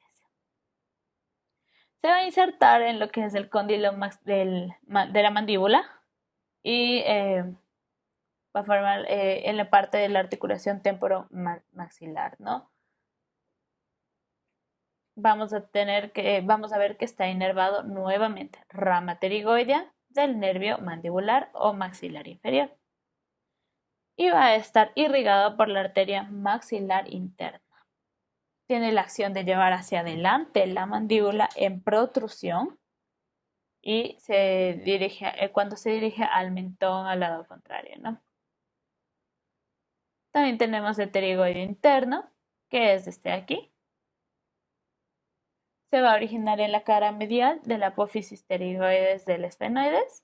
Se va a insertar en lo que es el cóndilo de la mandíbula y va a formar en la parte de la articulación temporomaxilar, ¿no? Vamos a ver que está inervado nuevamente, rama pterigoidea del nervio mandibular o maxilar inferior. Y va a estar irrigado por la arteria maxilar interna. Tiene la acción de llevar hacia adelante la mandíbula en protrusión y cuando se dirige al mentón al lado contrario, ¿no? También tenemos el pterigoide interno, que es este de aquí. Se va a originar en la cara medial de la apófisis pterigoides del esfenoides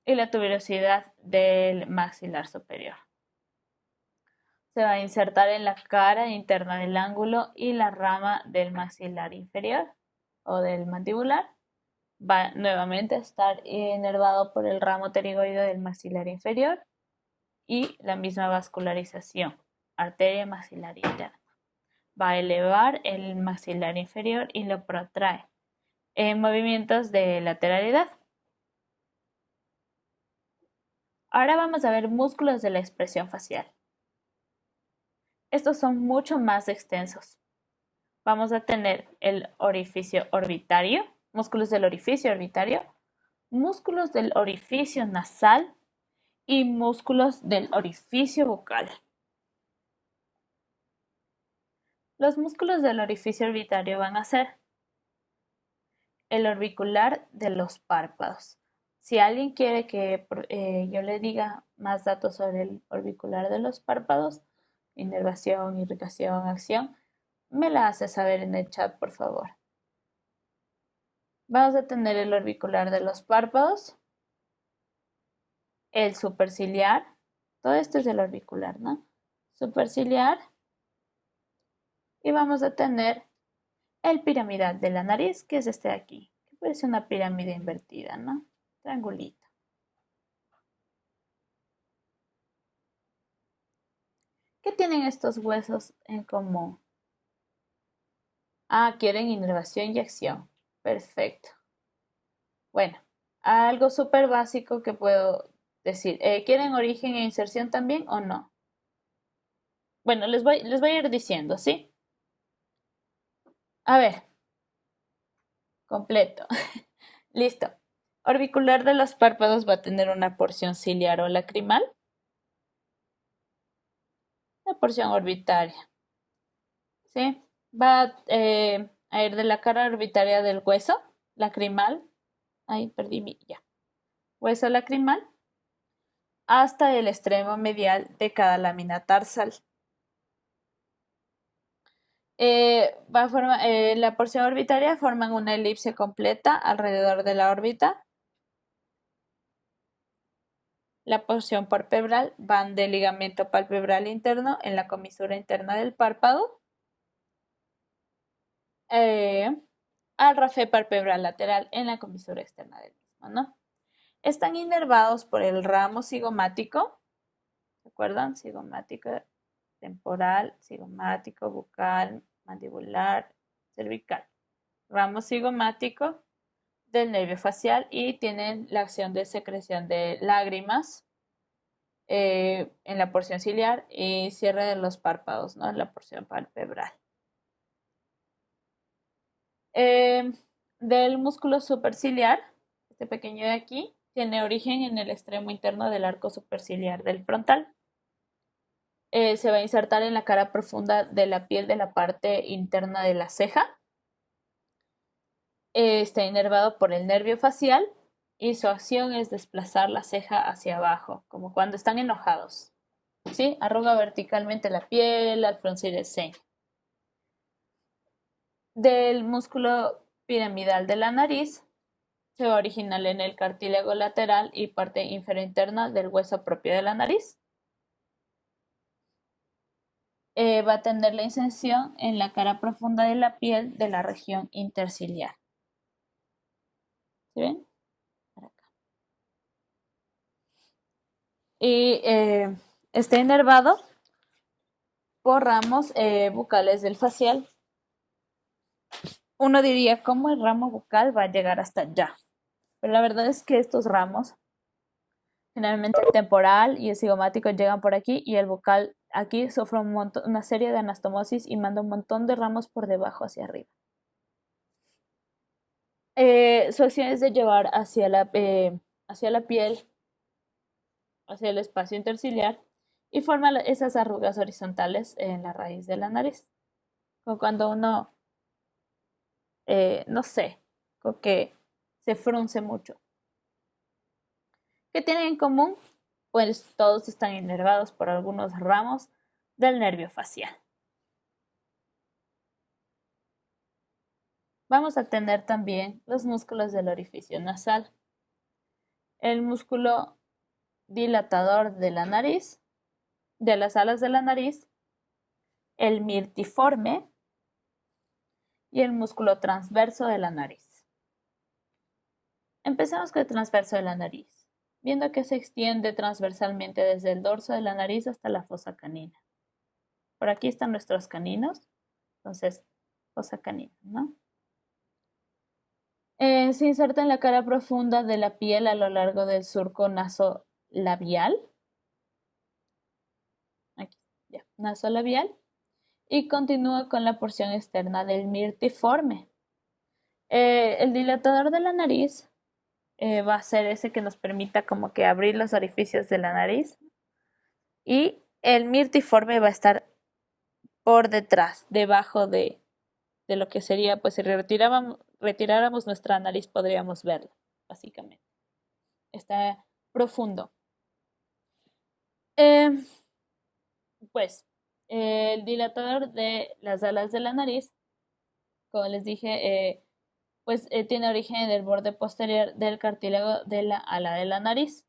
y la tuberosidad del maxilar superior. Se va a insertar en la cara interna del ángulo y la rama del maxilar inferior o del mandibular. Va nuevamente a estar inervado por el ramo pterigoide del maxilar inferior y la misma vascularización, arteria maxilar interna. Va a elevar el maxilar inferior y lo protrae en movimientos de lateralidad. Ahora vamos a ver músculos de la expresión facial. Estos son mucho más extensos. Vamos a tener el orificio orbitario, músculos del orificio orbitario, músculos del orificio nasal y músculos del orificio bucal. Los músculos del orificio orbitario van a ser el orbicular de los párpados. Si alguien quiere que yo le diga más datos sobre el orbicular de los párpados, inervación, irrigación, acción, me la hace saber en el chat, por favor. Vamos a tener el orbicular de los párpados, el superciliar, todo esto es el orbicular, ¿no? Superciliar, y vamos a tener el piramidal de la nariz, que es este de aquí, que parece una pirámide invertida, ¿no? Triangulito. ¿Qué tienen estos huesos en común? Ah, quieren inervación y acción. Perfecto. Bueno, algo súper básico que puedo decir. ¿Quieren origen e inserción también o no? Bueno, les voy a ir diciendo, ¿sí? A ver, completo. Listo. Orbicular de los párpados va a tener una porción ciliar o lacrimal. La porción orbitaria, ¿sí? Va a ir de la cara orbitaria del hueso lacrimal. Ahí perdí mi, ya. Hueso lacrimal hasta el extremo medial de cada lámina tarsal. La porción orbitaria forman una elipse completa alrededor de la órbita. La porción palpebral van del ligamento palpebral interno en la comisura interna del párpado al rafe palpebral lateral en la comisura externa del mismo, ¿no? Están inervados por el ramo cigomático, ¿se acuerdan? Cigomático temporal, cigomático, bucal, mandibular, cervical. Ramo cigomático del nervio facial y tienen la acción de secreción de lágrimas en la porción ciliar y cierre de los párpados, ¿no? En la porción palpebral. Del músculo superciliar, este pequeño de aquí, tiene origen en el extremo interno del arco superciliar del frontal. Se va a insertar en la cara profunda de la piel de la parte interna de la ceja. Está inervado por el nervio facial y su acción es desplazar la ceja hacia abajo, como cuando están enojados. ¿Sí? Arruga verticalmente la piel al fruncir el ceño. Del músculo piramidal de la nariz se va a originar en el cartílago lateral y parte inferior interna del hueso propio de la nariz. Va a tener la inserción en la cara profunda de la piel de la región interciliar. ¿Sí ven? Para acá. Y está inervado por ramos bucales del facial. Uno diría, ¿cómo el ramo bucal va a llegar hasta allá? Pero la verdad es que estos ramos, generalmente el temporal y el cigomático llegan por aquí y el bucal aquí sufre una serie de anastomosis y manda un montón de ramos por debajo hacia arriba. Su acción es de llevar hacia la piel, hacia el espacio interciliar y forma esas arrugas horizontales en la raíz de la nariz. Como cuando uno, no sé, como que se frunce mucho. ¿Qué tienen en común? Pues todos están inervados por algunos ramos del nervio facial. Vamos a tener también los músculos del orificio nasal. El músculo dilatador de la nariz, de las alas de la nariz, el mirtiforme y el músculo transverso de la nariz. Empezamos con el transverso de la nariz, viendo que se extiende transversalmente desde el dorso de la nariz hasta la fosa canina. Por aquí están nuestros caninos, entonces fosa canina, ¿no? Se inserta en la cara profunda de la piel a lo largo del surco nasolabial. Aquí, ya, nasolabial. Y continúa con la porción externa del mirtiforme. El dilatador de la nariz va a ser ese que nos permita como que abrir los orificios de la nariz. Y el mirtiforme va a estar por detrás, debajo de lo que sería, pues si retiráramos nuestra nariz podríamos verlo, básicamente. Está profundo. Pues el dilatador de las alas de la nariz, como les dije, pues tiene origen en el borde posterior del cartílago de la ala de la nariz.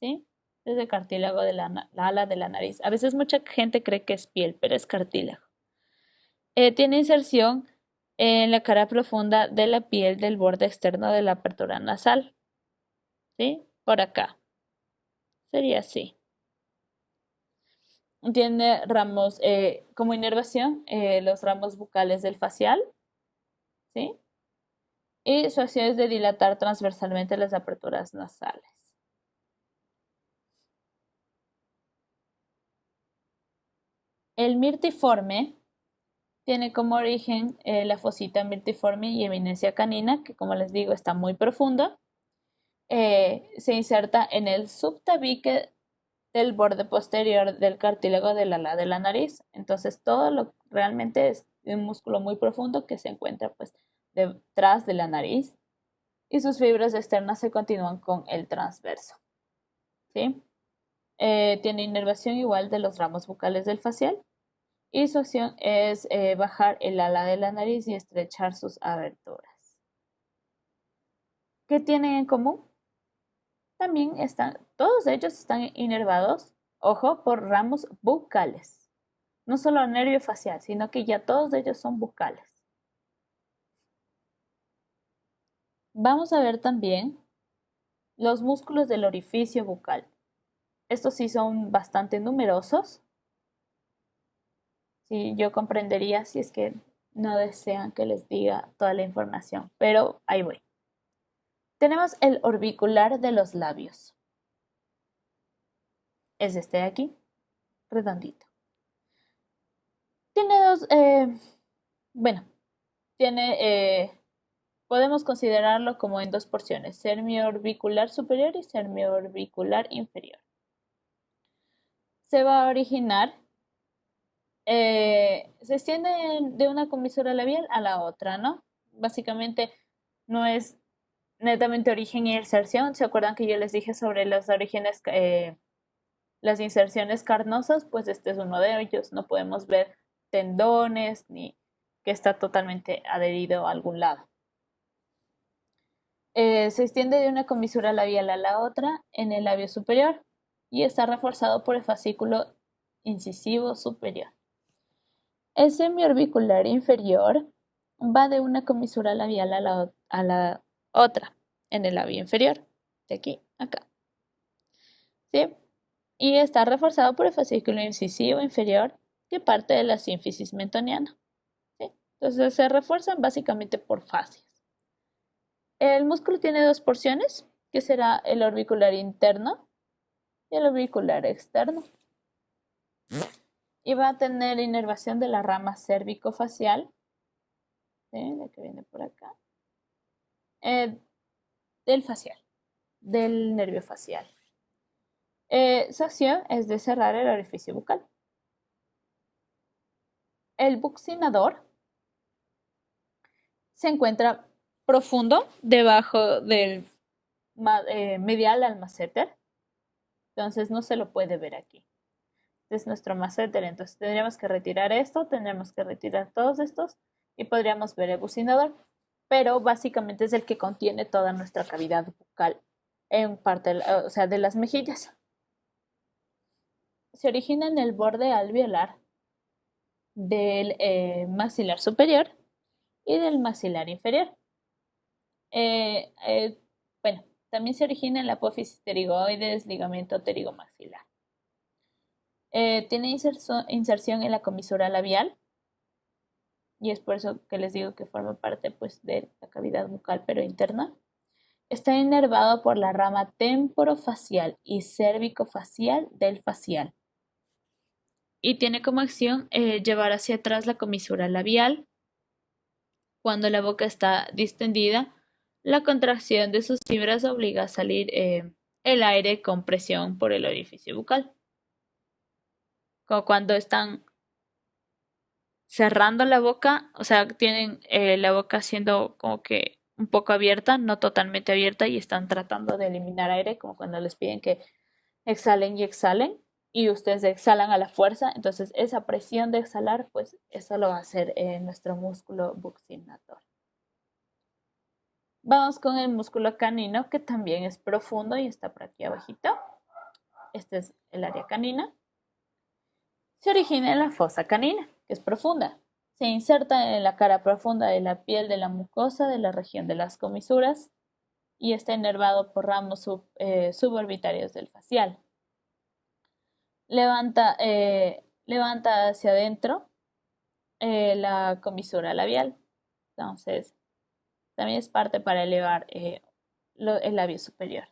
¿Sí? Es el cartílago de la ala de la nariz. A veces mucha gente cree que es piel, pero es cartílago. Tiene inserción en la cara profunda de la piel del borde externo de la apertura nasal. ¿Sí? Por acá. Sería así. Tiene ramos como inervación, los ramos bucales del facial. ¿Sí? Y su acción es de dilatar transversalmente las aperturas nasales. El mirtiforme tiene como origen la fosita mirtiforme y eminencia canina, que como les digo está muy profunda. Se inserta en el subtabique del borde posterior del cartílago del ala de la nariz. Entonces todo lo realmente es un músculo muy profundo que se encuentra pues detrás de la nariz y sus fibras externas se continúan con el transverso. ¿Sí? Tiene inervación igual de los ramos bucales del facial y su acción es bajar el ala de la nariz y estrechar sus aberturas. ¿Qué tienen en común? También todos ellos están inervados, ojo, por ramos bucales. No solo nervio facial, sino que ya todos ellos son bucales. Vamos a ver también los músculos del orificio bucal. Estos sí son bastante numerosos. Sí, yo comprendería si es que no desean que les diga toda la información, pero ahí voy. Tenemos el orbicular de los labios. Es este de aquí, redondito. Tiene dos, podemos considerarlo como en dos porciones, semiorbicular superior y semiorbicular inferior. Se va a originar, se extiende de una comisura labial a la otra, ¿no? Básicamente no es netamente origen e inserción. ¿Se acuerdan que yo les dije sobre los orígenes, las inserciones carnosas? Pues este es uno de ellos. No podemos ver tendones ni que está totalmente adherido a algún lado. Se extiende de una comisura labial a la otra en el labio superior y está reforzado por el fascículo incisivo superior. El semiorbicular inferior va de una comisura labial a la otra en el labio inferior, de aquí a acá. ¿Sí? Y está reforzado por el fascículo incisivo inferior que parte de la sínfisis mentoniana. ¿Sí? Entonces se refuerzan básicamente por fascias. El músculo tiene dos porciones, que será el orbicular interno y el orbicular externo. Y va a tener inervación de la rama cérvico-facial, ¿sí? La que viene por acá, del facial, del nervio facial. Su acción es de cerrar el orificio bucal. El buccinador se encuentra profundo debajo del medial al masseter, entonces no se lo puede ver aquí. Este es nuestro masseter, entonces tendríamos que retirar esto, tendríamos que retirar todos estos y podríamos ver el buccinador, pero básicamente es el que contiene toda nuestra cavidad bucal en parte, o sea, de las mejillas. Se origina en el borde alveolar del maxilar superior y del maxilar inferior. Bueno, también se origina en la apófisis pterigoides, ligamento pterigomaxilar. Tiene inserción en la comisura labial y es por eso que les digo que forma parte pues, de la cavidad bucal pero interna. Está inervado por la rama temporofacial y cérvico-facial del facial. Y tiene como acción llevar hacia atrás la comisura labial. Cuando la boca está distendida, la contracción de sus fibras obliga a salir el aire con presión por el orificio bucal. Como cuando están cerrando la boca, o sea, tienen la boca siendo como que un poco abierta, no totalmente abierta, y están tratando de eliminar aire, como cuando les piden que exhalen y exhalen, y ustedes exhalan a la fuerza. Entonces esa presión de exhalar, pues eso lo va a hacer nuestro músculo buccinator. Vamos con el músculo canino, que también es profundo y está por aquí abajito. Este es el área canina. Se origina en la fosa canina, que es profunda. Se inserta en la cara profunda de la piel de la mucosa de la región de las comisuras y está inervado por ramos suborbitarios del facial. Levanta hacia adentro la comisura labial. Entonces, también es parte para elevar el labio superior.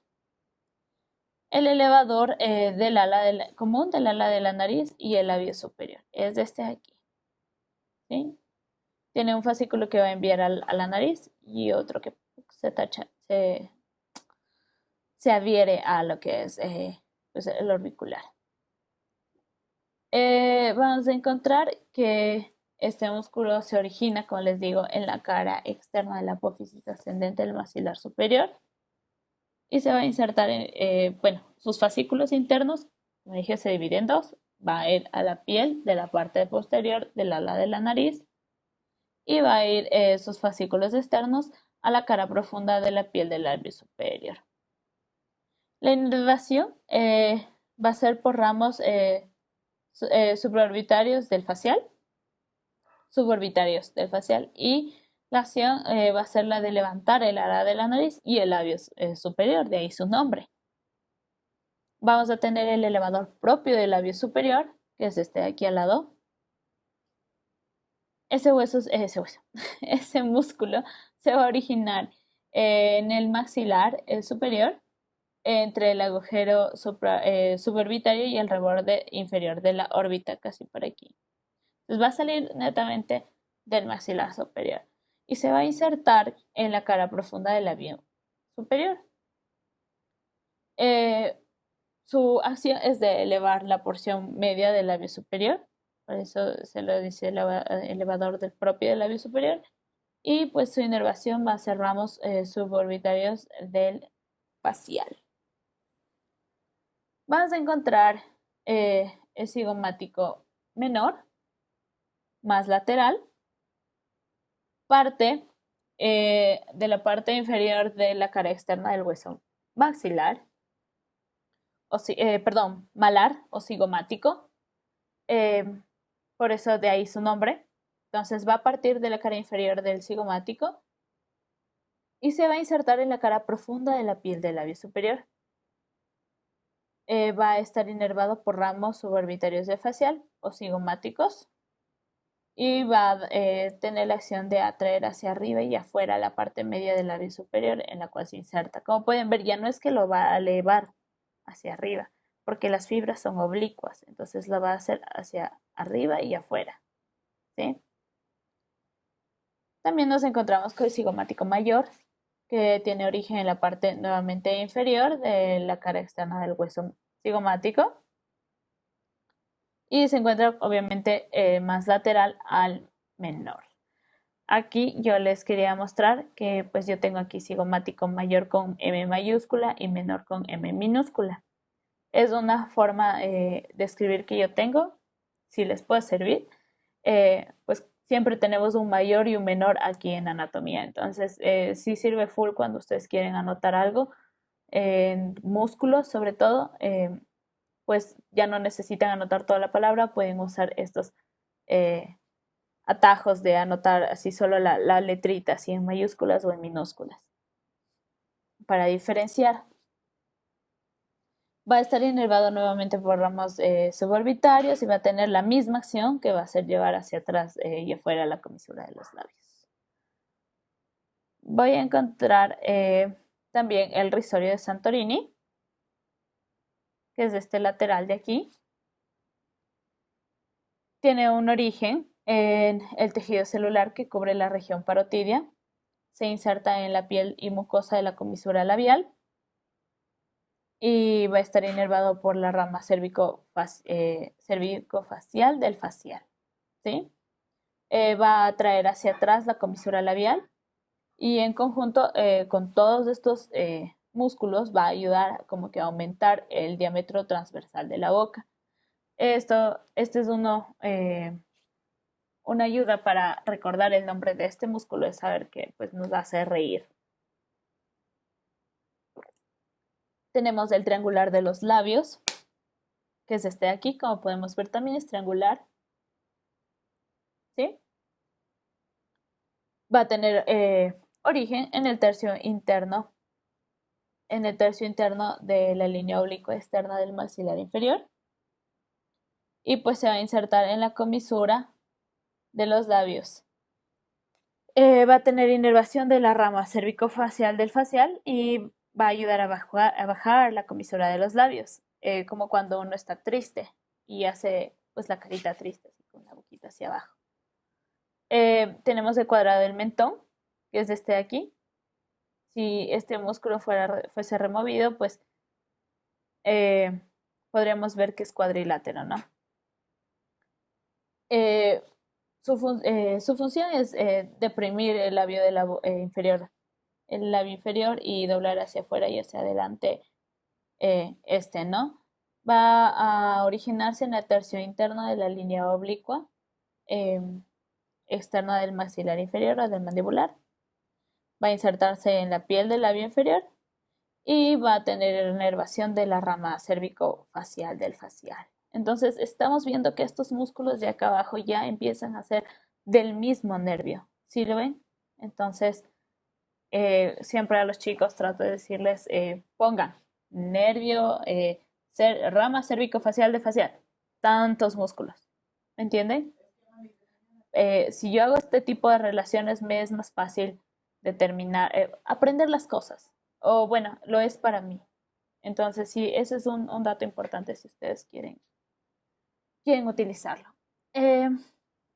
El elevador del ala común del ala de la nariz y el labio superior es de este aquí. ¿Sí? Tiene un fascículo que va a enviar a la nariz y otro que se adhiere a lo que es pues el orbicular. Vamos a encontrar que este músculo se origina, como les digo, en la cara externa de la apófisis ascendente del maxilar superior y se va a insertar en, bueno, sus fascículos internos, como dije, se dividen en dos. Va a ir a la piel de la parte posterior del ala de la nariz y va a ir sus fascículos externos a la cara profunda de la piel del labio superior. La inervación va a ser por ramos suborbitarios del facial, y la acción va a ser la de levantar el ala de la nariz y el labio superior, de ahí su nombre. Vamos a tener el elevador propio del labio superior, que es este de aquí al lado. Ese ese músculo se va a originar en el maxilar superior, entre el agujero suborbitario y el reborde inferior de la órbita, casi por aquí. Entonces va a salir netamente del maxilar superior y se va a insertar en la cara profunda del labio superior. Su acción es de elevar la porción media del labio superior, por eso se lo dice elevador del propio del labio superior, y pues su inervación va a ser ramos suborbitarios del facial. Vamos a encontrar el cigomático menor, más lateral, parte de la parte inferior de la cara externa del hueso maxilar, malar o cigomático, por eso de ahí su nombre. Entonces va a partir de la cara inferior del cigomático y se va a insertar en la cara profunda de la piel del labio superior. Va a estar inervado por ramos suborbitarios de facial o cigomáticos y va a tener la acción de atraer hacia arriba y afuera la parte media del labio superior en la cual se inserta. Como pueden ver, ya no es que lo va a elevar hacia arriba, porque las fibras son oblicuas, entonces lo va a hacer hacia arriba y afuera. ¿Sí? También nos encontramos con el cigomático mayor, que tiene origen en la parte nuevamente inferior de la cara externa del hueso cigomático y se encuentra obviamente más lateral al menor. Aquí yo les quería mostrar que pues yo tengo aquí cigomático mayor con M mayúscula y menor con M minúscula. Es una forma de escribir que yo tengo, si les puede servir. Pues siempre tenemos un mayor y un menor aquí en anatomía, entonces sí sirve full cuando ustedes quieren anotar algo en músculos sobre todo, pues ya no necesitan anotar toda la palabra, pueden usar estos atajos de anotar así solo la letrita, así en mayúsculas o en minúsculas, para diferenciar. Va a estar inervado nuevamente por ramos suborbitarios y va a tener la misma acción, que va a ser llevar hacia atrás y afuera la comisura de los labios. Voy a encontrar también el rizorio de Santorini, que es de este lateral de aquí. Tiene un origen en el tejido celular que cubre la región parotidia. Se inserta en la piel y mucosa de la comisura labial y va a estar inervado por la rama cervicofacial del facial, ¿sí? va a traer hacia atrás la comisura labial y en conjunto con todos estos músculos va a ayudar como que a aumentar el diámetro transversal de la boca. Este es una ayuda para recordar el nombre de este músculo, es saber que pues, nos hace reír. Tenemos el triangular de los labios, que es este de aquí, como podemos ver también es triangular. ¿Sí? Va a tener origen en el tercio interno de la línea oblicua externa del maxilar inferior y pues se va a insertar en la comisura de los labios. Va a tener inervación de la rama cervicofacial del facial y va a ayudar a bajar la comisura de los labios, como cuando uno está triste y hace pues la carita triste, así, con la boquita hacia abajo. Tenemos el cuadrado del mentón, que es este de aquí. Si este músculo fuese removido, pues podríamos ver que es cuadrilátero, ¿no? Su función es deprimir el labio inferior, y doblar hacia afuera y hacia adelante ¿no? Va a originarse en el tercio interno de la línea oblicua externa del maxilar inferior o del mandibular. Va a insertarse en la piel del labio inferior y va a tener inervación de la rama cérvico-facial del facial. Entonces estamos viendo que estos músculos de acá abajo ya empiezan a ser del mismo nervio. ¿Sí lo ven? Entonces siempre a los chicos trato de decirles pongan nervio, rama cérvico-facial de facial, tantos músculos. ¿Me entienden? Si yo hago este tipo de relaciones me es más fácil determinar, aprender las cosas. O bueno, lo es para mí. Entonces, sí, ese es un dato importante si ustedes quieren utilizarlo.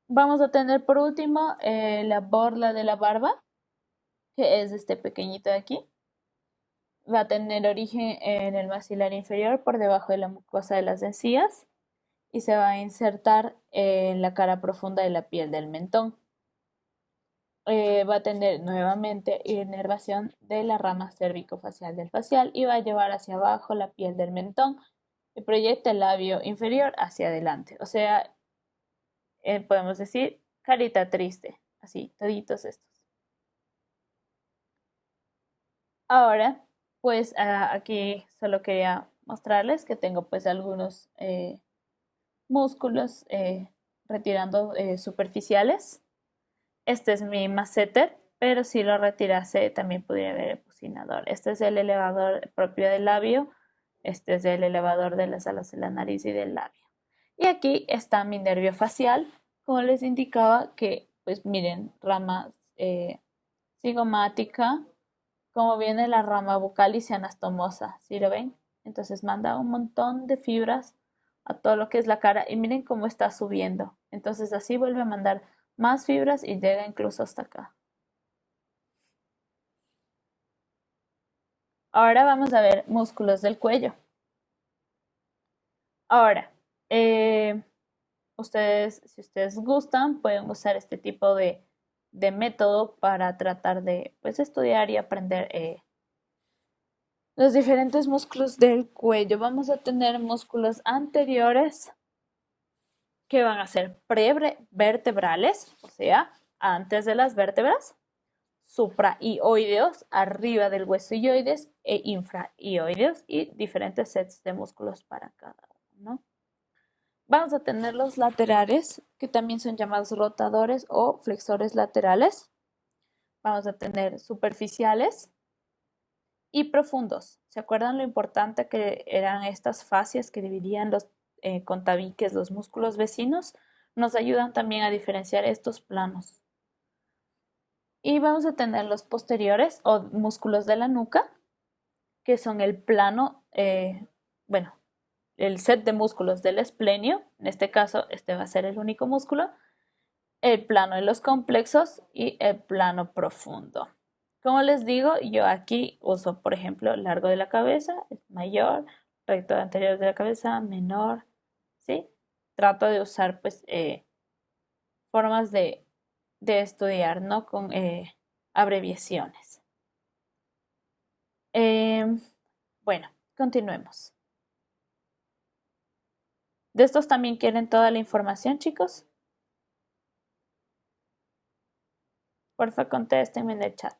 Vamos a tener por último la borla de la barba, que es este pequeñito de aquí. Va a tener origen en el maxilar inferior por debajo de la mucosa de las encías y se va a insertar en la cara profunda de la piel del mentón. Va a tener nuevamente inervación de la rama cérvico-facial del facial y va a llevar hacia abajo la piel del mentón y proyecta el labio inferior hacia adelante. O sea, podemos decir carita triste, así, toditos estos. Ahora, pues aquí solo quería mostrarles que tengo pues algunos músculos retirando superficiales. Este es mi masseter, pero si lo retirase también podría haber el bucinador. Este es el elevador propio del labio. Este es el elevador de las alas de la nariz y del labio. Y aquí está mi nervio facial, como les indicaba que, pues miren, rama cigomática, como viene la rama bucal y se anastomosa, ¿sí lo ven? Entonces manda un montón de fibras a todo lo que es la cara y miren cómo está subiendo. Entonces así vuelve a mandar más fibras y llega incluso hasta acá. Ahora vamos a ver músculos del cuello. Ahora, si ustedes gustan, pueden usar este tipo de método para tratar de pues, estudiar y aprender los diferentes músculos del cuello. Vamos a tener músculos anteriores que van a ser prevertebrales, o sea, antes de las vértebras, supraioideos, arriba del hueso ioides, e infraioideos, y diferentes sets de músculos para cada uno, ¿no? Vamos a tener los laterales, que también son llamados rotadores o flexores laterales. Vamos a tener superficiales y profundos. ¿Se acuerdan lo importante que eran estas fascias que dividían los con tabiques los músculos vecinos? Nos ayudan también a diferenciar estos planos. Y vamos a tener los posteriores o músculos de la nuca, que son el plano, el set de músculos del esplenio. En este caso, este va a ser el único músculo. El plano de los complexos y el plano profundo. Como les digo, yo aquí uso, por ejemplo, largo de la cabeza, es mayor, recto anterior de la cabeza, menor, ¿sí? Trato de usar, pues, formas de de estudiar, ¿no? Con abreviaciones. Bueno, continuemos. ¿De estos también quieren toda la información, chicos? Porfa, contéstenme en el chat.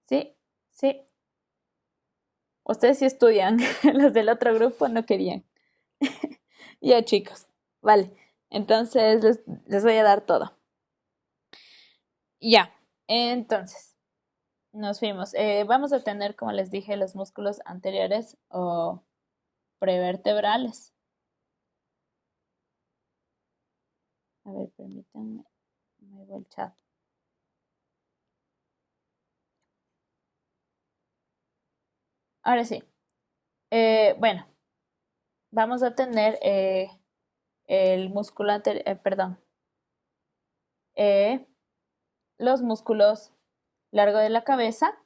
Sí, sí. Ustedes sí estudian, los del otro grupo no querían. Ya, chicos, vale. Entonces les voy a dar todo. Ya, entonces, nos fuimos. Vamos a tener, como les dije, los músculos anteriores o prevertebrales. A ver, permítanme, me voy al chat. Ahora sí. Bueno, vamos a tener el músculo anterior, perdón, los músculos largo de la cabeza.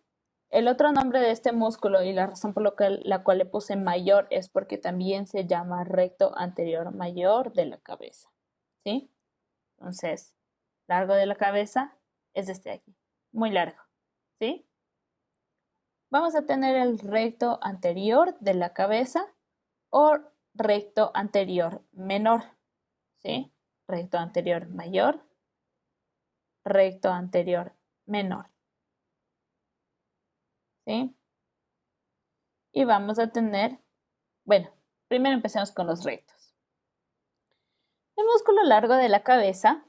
El otro nombre de este músculo y la razón por la cual le puse mayor es porque también se llama recto anterior mayor de la cabeza. ¿Sí? Entonces, largo de la cabeza es este de aquí, muy largo. ¿Sí? Vamos a tener el recto anterior de la cabeza o recto anterior menor. ¿Sí? Recto anterior mayor, recto anterior menor. ¿Sí? Y vamos a tener, bueno, primero empecemos con los rectos. El músculo largo de la cabeza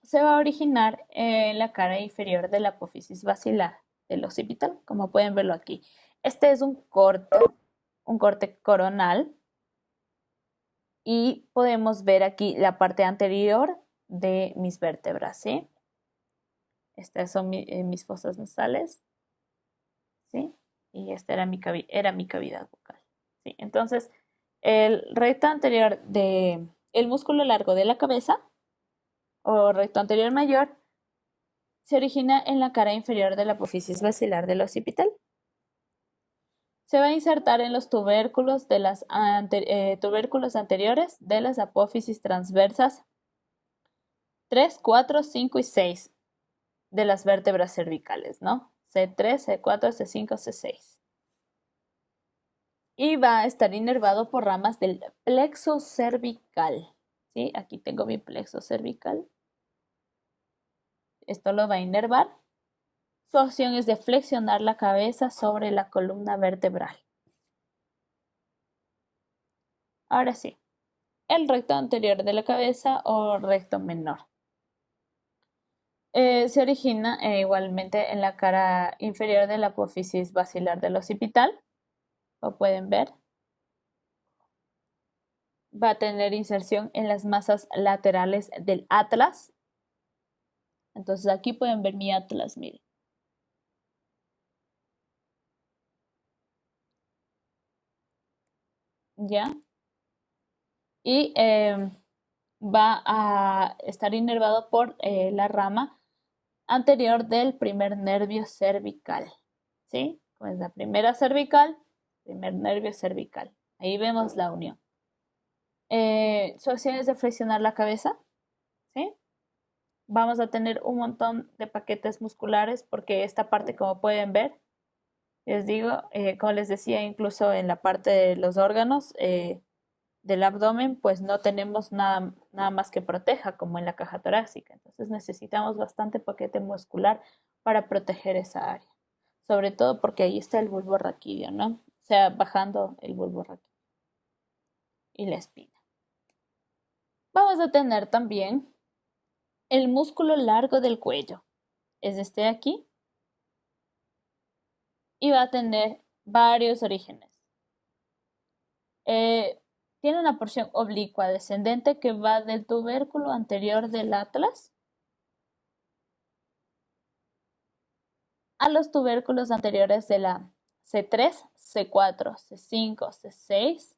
se va a originar en la cara inferior de la apófisis basilar del occipital, como pueden verlo aquí. Este es un corte coronal, y podemos ver aquí la parte anterior de mis vértebras, ¿sí? Estas son mis fosas nasales, ¿sí? Y esta era mi cavidad bucal, ¿sí? Entonces, el recto anterior el músculo largo de la cabeza o recto anterior mayor se origina en la cara inferior de la apófisis basilar del occipital. Se va a insertar en los tubérculos tubérculos anteriores de las apófisis transversas 3, 4, 5 y 6 de las vértebras cervicales, ¿no? C3, C4, C5, C6. Y va a estar inervado por ramas del plexo cervical. ¿Sí? Aquí tengo mi plexo cervical. Esto lo va a inervar. Su acción es de flexionar la cabeza sobre la columna vertebral. Ahora sí, el recto anterior de la cabeza o recto menor. Se origina igualmente en la cara inferior de la apófisis basilar del occipital. Lo pueden ver. Va a tener inserción en las masas laterales del atlas. Entonces aquí pueden ver mi atlas, miren. ¿Ya? Y va a estar inervado por la rama anterior del primer nervio cervical. ¿Sí? Pues la primera cervical, primer nervio cervical. Ahí vemos la unión. Su acción es de flexionar la cabeza. ¿Sí? Vamos a tener un montón de paquetes musculares porque esta parte, como pueden ver, les digo, como les decía, incluso en la parte de los órganos del abdomen, pues no tenemos nada más que proteja, como en la caja torácica. Entonces necesitamos bastante paquete muscular para proteger esa área. Sobre todo porque ahí está el bulbo raquídeo, ¿no? O sea, bajando el bulbo raquídeo y la espina. Vamos a tener también el músculo largo del cuello. Es este de aquí. Y va a tener varios orígenes. Tiene una porción oblicua descendente que va del tubérculo anterior del atlas a los tubérculos anteriores de la C3, C4, C5, C6,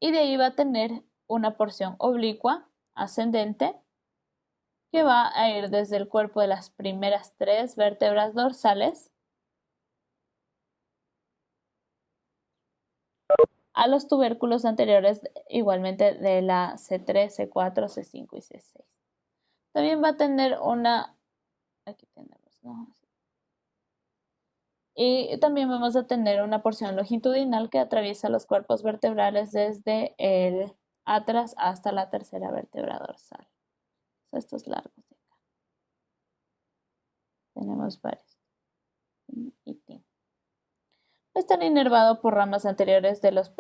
y de ahí va a tener una porción oblicua ascendente que va a ir desde el cuerpo de las primeras 3 vértebras dorsales a los tubérculos anteriores igualmente de la C3, C4, C5 y C6. También va a tener una, aquí tenemos, ¿no? Y también vamos a tener una porción longitudinal que atraviesa los cuerpos vertebrales desde el atlas hasta la tercera vértebra dorsal. Estos largos de acá. Tenemos varios. Está inervado por ramas anteriores de los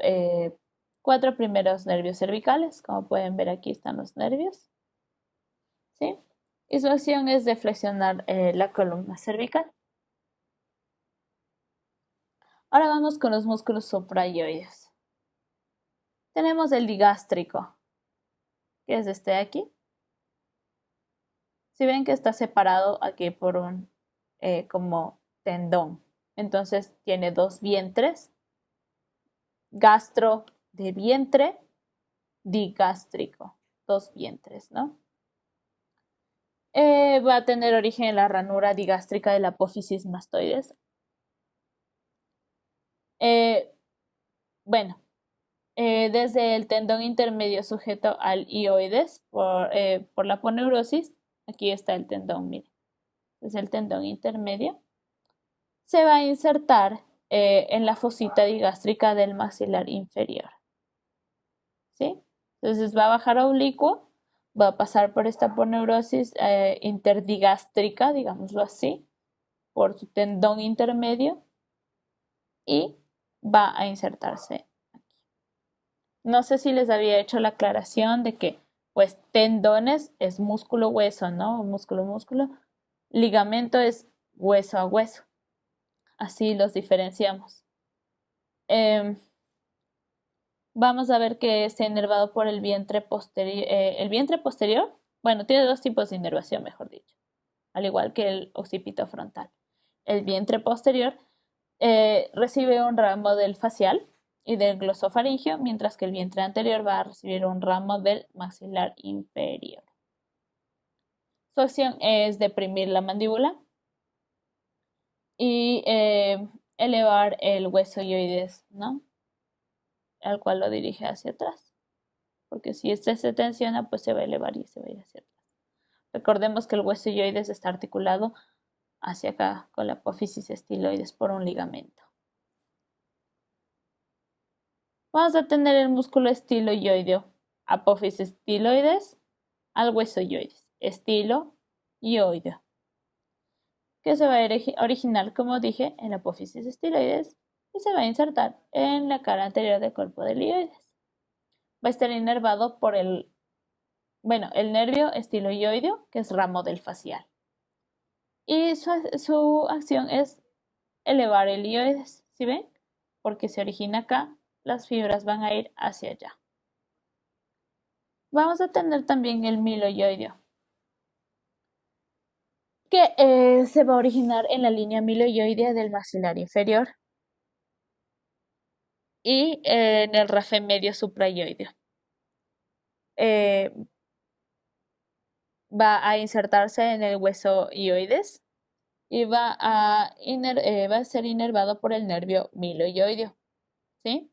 4 primeros nervios cervicales. Como pueden ver, aquí están los nervios. ¿Sí? Y su acción es de flexionar la columna cervical. Ahora vamos con los músculos suprayoides. Tenemos el digástrico, que es este de aquí. Si ven que está separado aquí por un como tendón, entonces tiene 2 vientres, gastro de vientre, digástrico, 2 vientres, ¿no? Va a tener origen en la ranura digástrica de la apófisis mastoides. Bueno, desde el tendón intermedio sujeto al hioides por la aponeurosis, aquí está el tendón, miren, es el tendón intermedio, se va a insertar en la fosita digástrica del maxilar inferior. ¿Sí? Entonces va a bajar oblicuo, va a pasar por esta aponeurosis interdigástrica, digámoslo así, por su tendón intermedio y va a insertarse aquí. No sé si les había hecho la aclaración de que, pues, tendones es músculo-hueso, ¿no? Músculo-músculo. Ligamento es hueso a hueso. Así los diferenciamos. Vamos a ver que está inervado por el vientre posterior. El vientre posterior, bueno, tiene 2 tipos de inervación, mejor dicho, al igual que el occipito frontal. El vientre posterior recibe un ramo del facial y del glosofaringio, mientras que el vientre anterior va a recibir un ramo del maxilar inferior. Su acción es deprimir la mandíbula y elevar el hueso hioides, ¿no? Al cual lo dirige hacia atrás. Porque si este se tensiona, pues se va a elevar y se va a ir hacia atrás. Recordemos que el hueso hioides está articulado hacia acá con la apófisis estiloides por un ligamento. Vamos a tener el músculo estiloioideo, apófisis estiloides al hueso hioides, estiloioideo, que se va a originar, como dije, en la apófisis estiloides y se va a insertar en la cara anterior del cuerpo del hioides. Va a estar inervado por el nervio estiloioideo, que es ramo del facial. Y su acción es elevar el hioides, ¿sí ven? Porque se origina acá, las fibras van a ir hacia allá. Vamos a tener también el miloioideo, que se va a originar en la línea miloioidea del maxilar inferior y en el rafe medio suprayoideo. Va a insertarse en el hueso hioides y va a ser inervado por el nervio miloioideo. ¿Sí?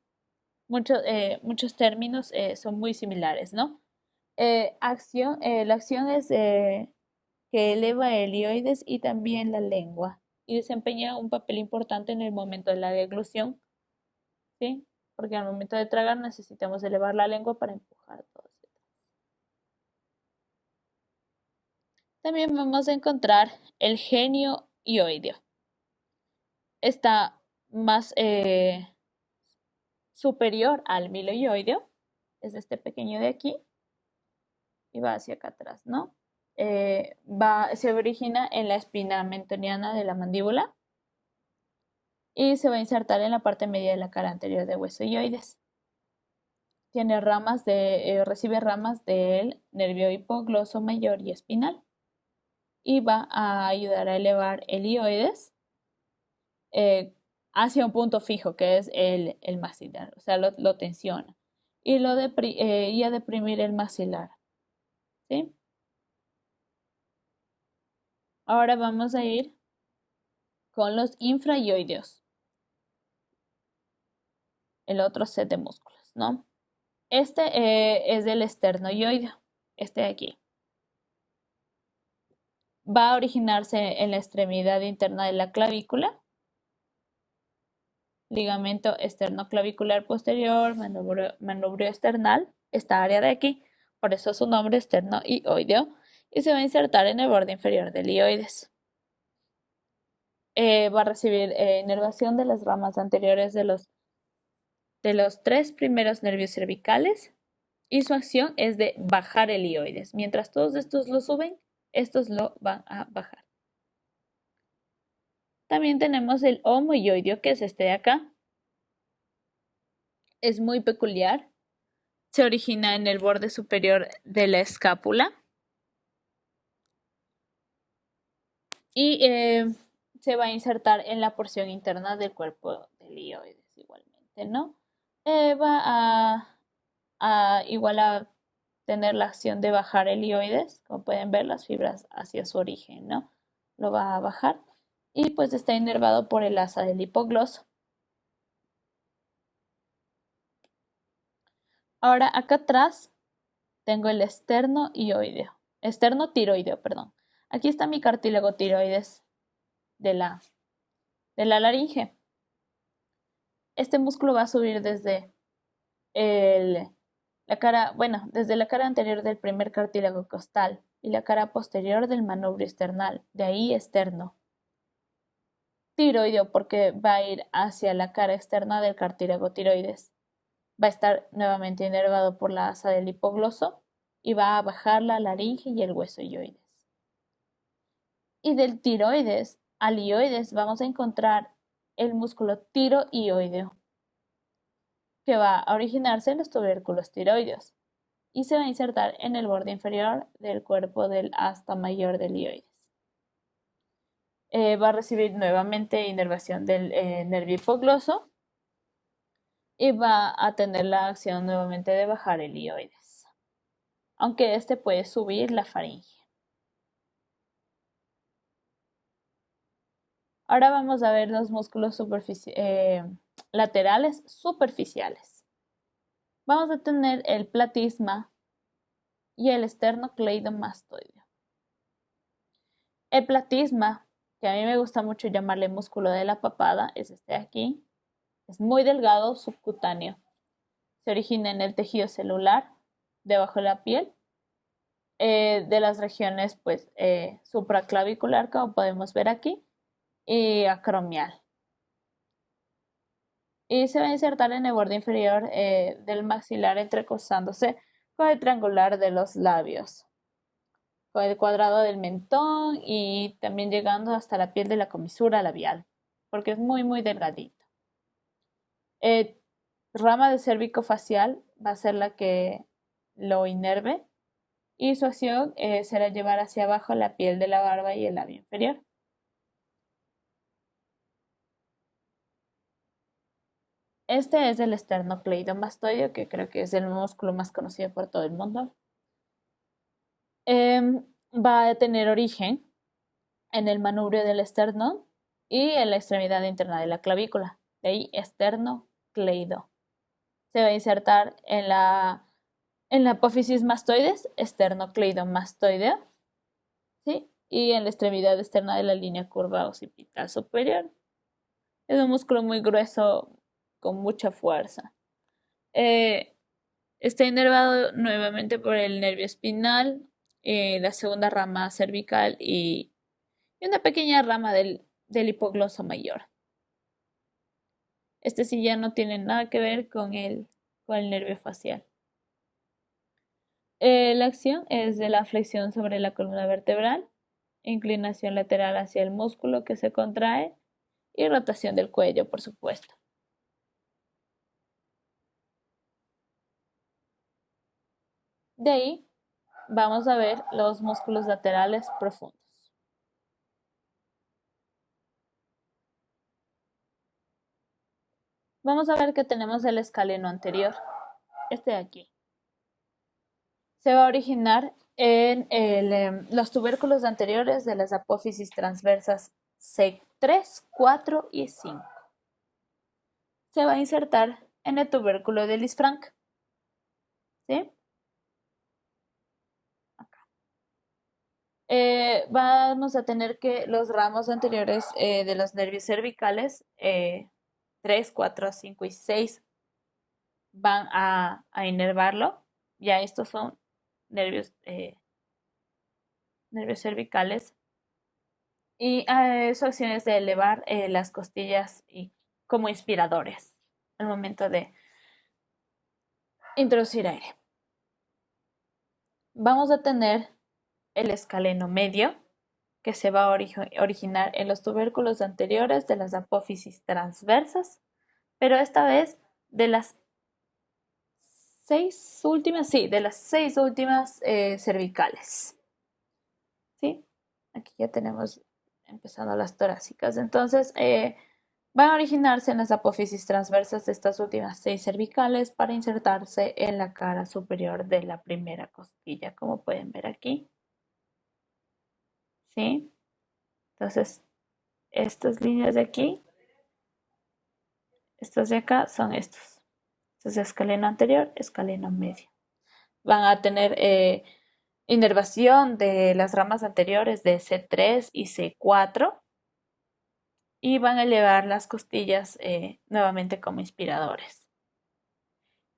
Muchos términos son muy similares, ¿no? La acción es que eleva el hioides y también la lengua y desempeña un papel importante en el momento de la deglución, ¿sí? Porque al momento de tragar necesitamos elevar la lengua para empujar todo. También vamos a encontrar el genio hioideo. Está más superior al miloioideo, es este pequeño de aquí, y va hacia acá atrás, ¿no? Se origina en la espina mentoniana de la mandíbula y se va a insertar en la parte media de la cara anterior de hueso hioides. Recibe ramas del nervio hipogloso mayor y espinal y va a ayudar a elevar el hioides hacia un punto fijo que es el maxilar, o sea, lo tensiona y a deprimir el maxilar, ¿sí? Ahora vamos a ir con los infraioideos, el otro set de músculos, ¿no? Este es del esternoioideo, este de aquí. Va a originarse en la extremidad interna de la clavícula, ligamento esternoclavicular posterior, manubrio esternal, esta área de aquí, por eso su nombre esternoioideo, y se va a insertar en el borde inferior del ioides. Va a recibir inervación de las ramas anteriores de los 3 primeros nervios cervicales y su acción es de bajar el ioides. Mientras todos estos lo suben, estos lo van a bajar. También tenemos el homoioideo, que es este de acá. Es muy peculiar. Se origina en el borde superior de la escápula. Y se va a insertar en la porción interna del cuerpo del ioides igualmente, ¿no? Va igual a tener la acción de bajar el ioides, como pueden ver las fibras hacia su origen, ¿no? Lo va a bajar y pues está inervado por el asa del hipogloso. Ahora acá atrás tengo el esternotiroideo, perdón. Aquí está mi cartílago tiroides de la laringe. Este músculo va a subir desde la cara, bueno, desde la cara anterior del primer cartílago costal y la cara posterior del manubrio esternal, de ahí esterno. Tiroideo porque va a ir hacia la cara externa del cartílago tiroides. Va a estar nuevamente inervado por la asa del hipogloso y va a bajar la laringe y el hueso ioides. Y del tiroides al ioides vamos a encontrar el músculo tiroioideo, que va a originarse en los tubérculos tiroideos y se va a insertar en el borde inferior del cuerpo del asta mayor del ioides. Va a recibir nuevamente inervación del nervio hipogloso y va a tener la acción nuevamente de bajar el ioides, aunque este puede subir la faringe. Ahora vamos a ver los músculos laterales superficiales. Vamos a tener el platisma y el esternocleidomastoideo. El platisma, que a mí me gusta mucho llamarle músculo de la papada, es este de aquí. Es muy delgado, subcutáneo. Se origina en el tejido celular, debajo de la piel, de las regiones pues, supraclavicular, como podemos ver aquí, y acromial. Y se va a insertar en el borde inferior del maxilar, entrecruzándose con el triangular de los labios, con el cuadrado del mentón y también llegando hasta la piel de la comisura labial, porque es muy, muy delgadito. Rama de cérvico facial va a ser la que lo inerve y su acción será llevar hacia abajo la piel de la barba y el labio inferior. Este es el esternocleidomastoideo, que creo que es el músculo más conocido por todo el mundo. Va a tener origen en el manubrio del esternón y en la extremidad interna de la clavícula. De ahí esternocleido. Se va a insertar en la apófisis mastoides, esternocleidomastoideo, ¿sí? Y en la extremidad externa de la línea curva occipital superior. Es un músculo muy grueso con mucha fuerza. Está inervado nuevamente por el nervio espinal, la segunda rama cervical y una pequeña rama del hipogloso mayor. Este sí ya no tiene nada que ver con el nervio facial. La acción es de la flexión sobre la columna vertebral, inclinación lateral hacia el músculo que se contrae y rotación del cuello, por supuesto. De ahí vamos a ver los músculos laterales profundos. Vamos a ver que tenemos el escaleno anterior, este de aquí. Se va a originar en los tubérculos anteriores de las apófisis transversas C3, 4 y 5. Se va a insertar en el tubérculo de Lisfranc. ¿Sí? Vamos a tener que los ramos anteriores de los nervios cervicales, 3, 4, 5 y 6, van a inervarlo. Ya estos son nervios, nervios cervicales. Y su acción es de elevar las costillas y como inspiradores al momento de introducir aire. Vamos a tener el escaleno medio, que se va a originar en los tubérculos anteriores de las apófisis transversas, pero esta vez de las 6 últimas, sí, de las 6 últimas cervicales. ¿Sí? Aquí ya tenemos empezando las torácicas. Entonces, van a originarse en las apófisis transversas de estas últimas 6 cervicales para insertarse en la cara superior de la primera costilla, como pueden ver aquí. ¿Sí? Entonces, estas líneas de aquí, estos de acá son estos. Entonces, escaleno anterior, escaleno medio. Van a tener inervación de las ramas anteriores de C3 y C4 y van a elevar las costillas nuevamente como inspiradores.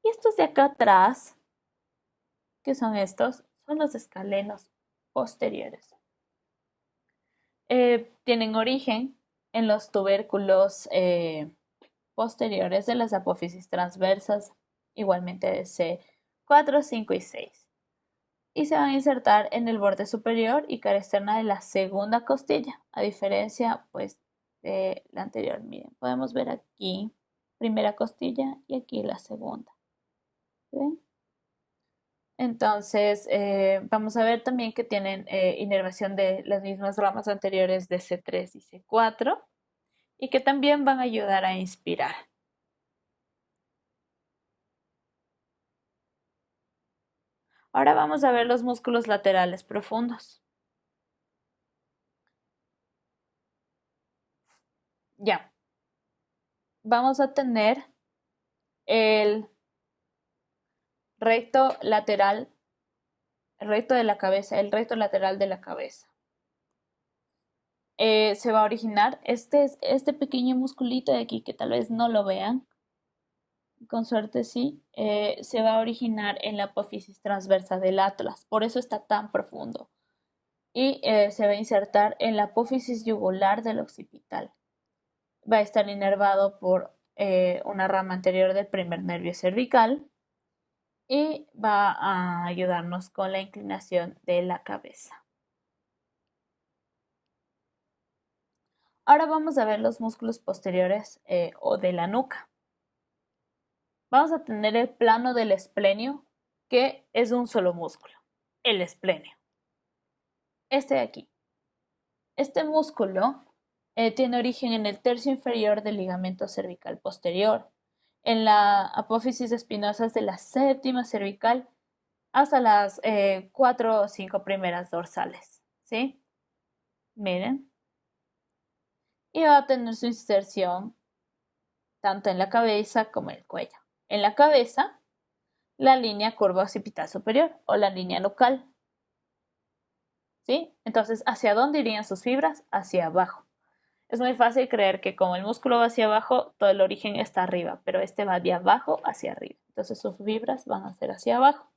Y estos de acá atrás, ¿qué son estos? Son los escalenos posteriores. Tienen origen en los tubérculos posteriores de las apófisis transversas, igualmente de C4, 5 y 6. Y se van a insertar en el borde superior y cara externa de la segunda costilla, a diferencia pues de la anterior. Miren, podemos ver aquí primera costilla y aquí la segunda. ¿Ven? Entonces, vamos a ver también que tienen inervación de las mismas ramas anteriores de C3 y C4 y que también van a ayudar a inspirar. Ahora vamos a ver los músculos laterales profundos. Ya. Vamos a tener el recto lateral, el recto de la cabeza, el recto lateral de la cabeza. Se va a originar este pequeño musculito de aquí que tal vez no lo vean, con suerte sí, se va a originar en la apófisis transversa del atlas, por eso está tan profundo. Y se va a insertar en la apófisis yugular del occipital. Va a estar inervado por una rama anterior del primer nervio cervical y va a ayudarnos con la inclinación de la cabeza. Ahora vamos a ver los músculos posteriores o de la nuca. Vamos a tener el plano del esplenio, que es un solo músculo, el esplenio. Este de aquí. Este músculo tiene origen en el tercio inferior del ligamento cervical posterior, en la apófisis espinosas de la séptima cervical hasta las 4 o 5 primeras dorsales. ¿Sí? Miren. Y va a tener su inserción tanto en la cabeza como en el cuello. En la cabeza, la línea curva occipital superior o la línea nucal. ¿Sí? Entonces, ¿hacia dónde irían sus fibras? Hacia abajo. Es muy fácil creer que como el músculo va hacia abajo, todo el origen está arriba, pero este va de abajo hacia arriba. Entonces sus fibras van a ser hacia abajo.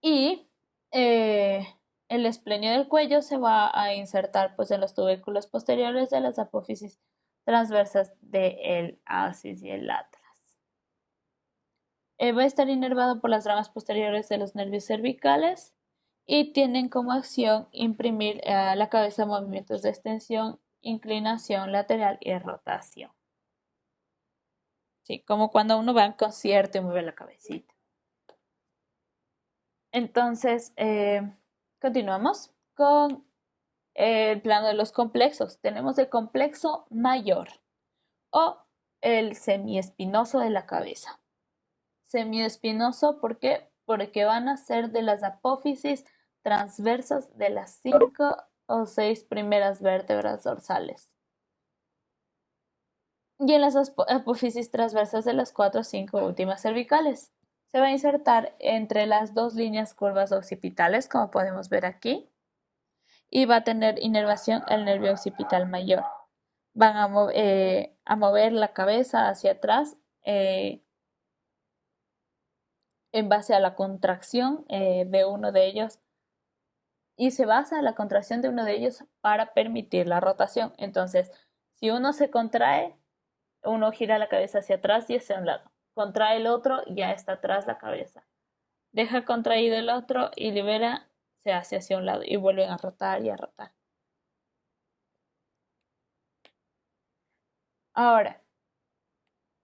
Y el esplenio del cuello se va a insertar pues, en los tubérculos posteriores de las apófisis transversas del abscis y el atlas. Va a estar inervado por las ramas posteriores de los nervios cervicales y tienen como acción imprimir a la cabeza movimientos de extensión, inclinación lateral y rotación. Sí, como cuando uno va a un concierto y mueve la cabecita. Entonces, continuamos con el plano de los complexos. Tenemos el complejo mayor o el semiespinoso de la cabeza. Semiespinoso, ¿por qué? Porque van a ser de las apófisis transversas de las 5 o 6 primeras vértebras dorsales. Y en las apófisis transversas de las 4 o 5 últimas cervicales. Se va a insertar entre las dos líneas curvas occipitales, como podemos ver aquí, y va a tener inervación al nervio occipital mayor. Van a mover la cabeza hacia atrás en base a la contracción de uno de ellos, y se basa en la contracción de uno de ellos para permitir la rotación. Entonces, si uno se contrae, uno gira la cabeza hacia atrás y hacia un lado. Contrae el otro, ya está atrás la cabeza. Deja contraído el otro y libera, se hace hacia un lado y vuelven a rotar y a rotar. Ahora,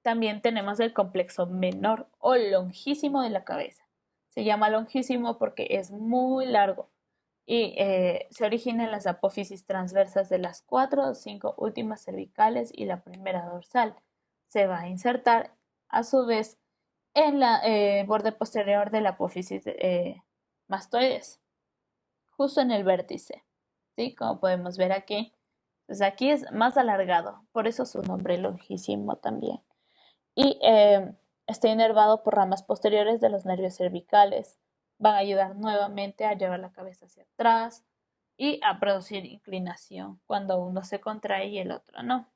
también tenemos el complejo menor o longísimo de la cabeza. Se llama longísimo porque es muy largo y se origina en las apófisis transversas de las 4 o 5 últimas cervicales y la primera dorsal. Se va a insertar a su vez en la borde posterior de la apófisis mastoides, justo en el vértice, ¿sí? Como podemos ver aquí. Pues aquí es más alargado, por eso su nombre longísimo también. Y está inervado por ramas posteriores de los nervios cervicales. Van a ayudar nuevamente a llevar la cabeza hacia atrás y a producir inclinación cuando uno se contrae y el otro no.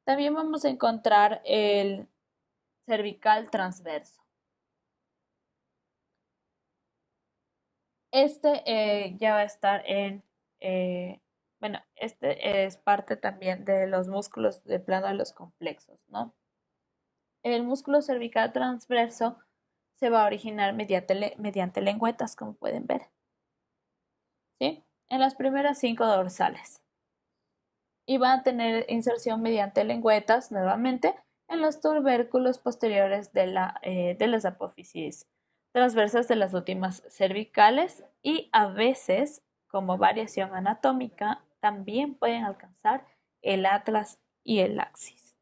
También vamos a encontrar el cervical transverso. Este ya va a estar bueno, este es parte también de los músculos del plano de los complejos, ¿no? El músculo cervical transverso se va a originar mediante lengüetas, como pueden ver, ¿sí? En las primeras 5 dorsales. Y va a tener inserción mediante lengüetas, nuevamente, en los tubérculos posteriores de las apófisis transversas de las últimas cervicales, y a veces, como variación anatómica, también pueden alcanzar el atlas y el axis.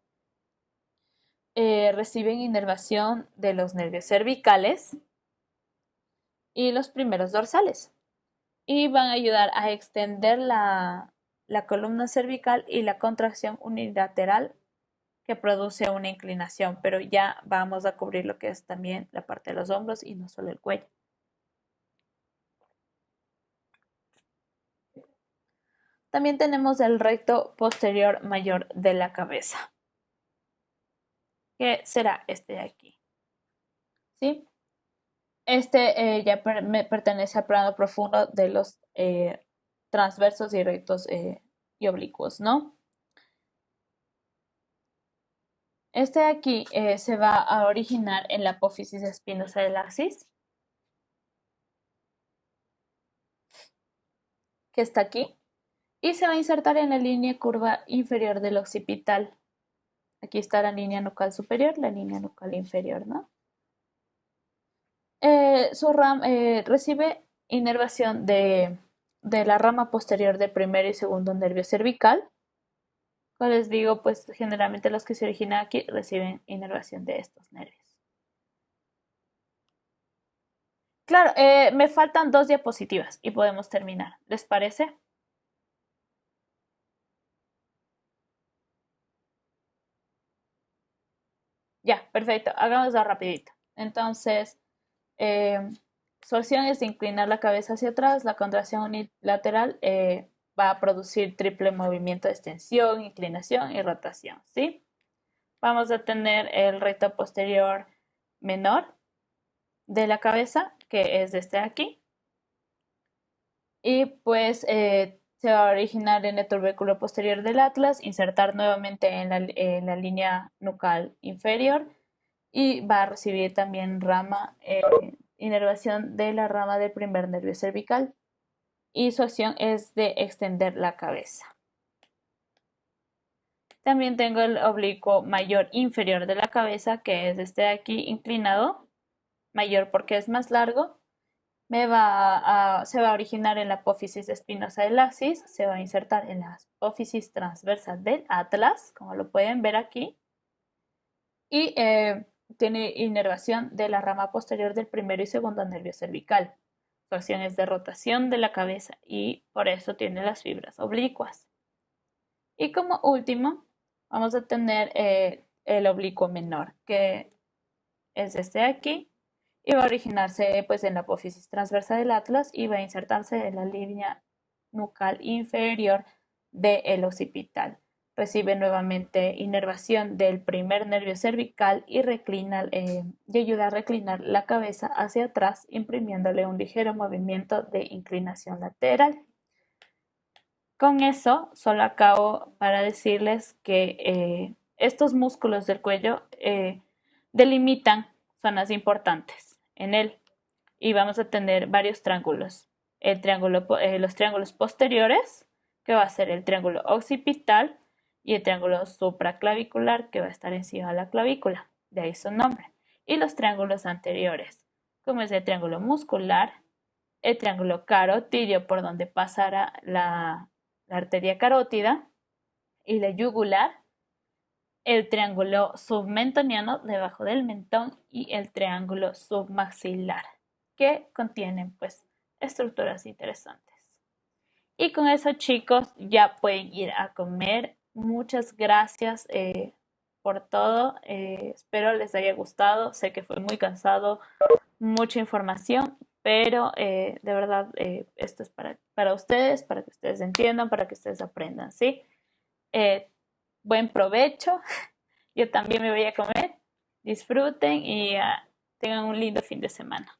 Reciben inervación de los nervios cervicales y los primeros dorsales, y van a ayudar a extender la columna cervical y la contracción unilateral que produce una inclinación, pero ya vamos a cubrir lo que es también la parte de los hombros y no solo el cuello. También tenemos el recto posterior mayor de la cabeza, que será este de aquí, ¿sí? Este ya pertenece al plano profundo de los transversos y rectos y oblicuos, ¿no? Este de aquí se va a originar en la apófisis espinosa del axis, que está aquí, y se va a insertar en la línea curva inferior del occipital. Aquí está la línea nucal superior, la línea nucal inferior, ¿no? Recibe inervación de la rama posterior del primer y segundo nervio cervical. Como les digo, pues generalmente los que se originan aquí reciben inervación de estos nervios. Claro, me faltan 2 diapositivas y podemos terminar. ¿Les parece? Ya, perfecto. Hagámoslo rapidito. Entonces, su acción es inclinar la cabeza hacia atrás. La contracción unilateral va a producir triple movimiento de extensión, inclinación y rotación, ¿sí? Vamos a tener el recto posterior menor de la cabeza, que es este de aquí. Y pues se va a originar en el tubérculo posterior del atlas, insertar nuevamente en la línea nucal inferior, y va a recibir también inervación de la rama del primer nervio cervical, y su acción es de extender la cabeza. También tengo el oblicuo mayor inferior de la cabeza, que es este de aquí inclinado, mayor porque es más largo. Se va a originar en la apófisis espinosa del axis, se va a insertar en la apófisis transversa del atlas, como lo pueden ver aquí, y tiene inervación de la rama posterior del primero y segundo nervio cervical. Su acción es de rotación de la cabeza y por eso tiene las fibras oblicuas. Y como último, vamos a tener el oblicuo menor, que es este de aquí, y va a originarse pues en la apófisis transversa del atlas y va a insertarse en la línea nucal inferior del occipital. Recibe nuevamente inervación del primer nervio cervical y ayuda a reclinar la cabeza hacia atrás, imprimiéndole un ligero movimiento de inclinación lateral. Con eso, solo acabo para decirles que estos músculos del cuello delimitan zonas importantes en él y vamos a tener varios triángulos. Los triángulos posteriores, que va a ser el triángulo occipital, y el triángulo supraclavicular, que va a estar encima de la clavícula, de ahí su nombre. Y los triángulos anteriores, como es el triángulo muscular, el triángulo carotidio, por donde pasará la arteria carótida, y la yugular, el triángulo submentoniano debajo del mentón y el triángulo submaxilar, que contienen pues estructuras interesantes. Y con eso, chicos, ya pueden ir a comer. Muchas gracias por todo. Espero les haya gustado. Sé que fue muy cansado, mucha información, pero de verdad esto es para ustedes, para que ustedes entiendan, para que ustedes aprendan, ¿sí? Buen provecho. Yo también me voy a comer. Disfruten y tengan un lindo fin de semana.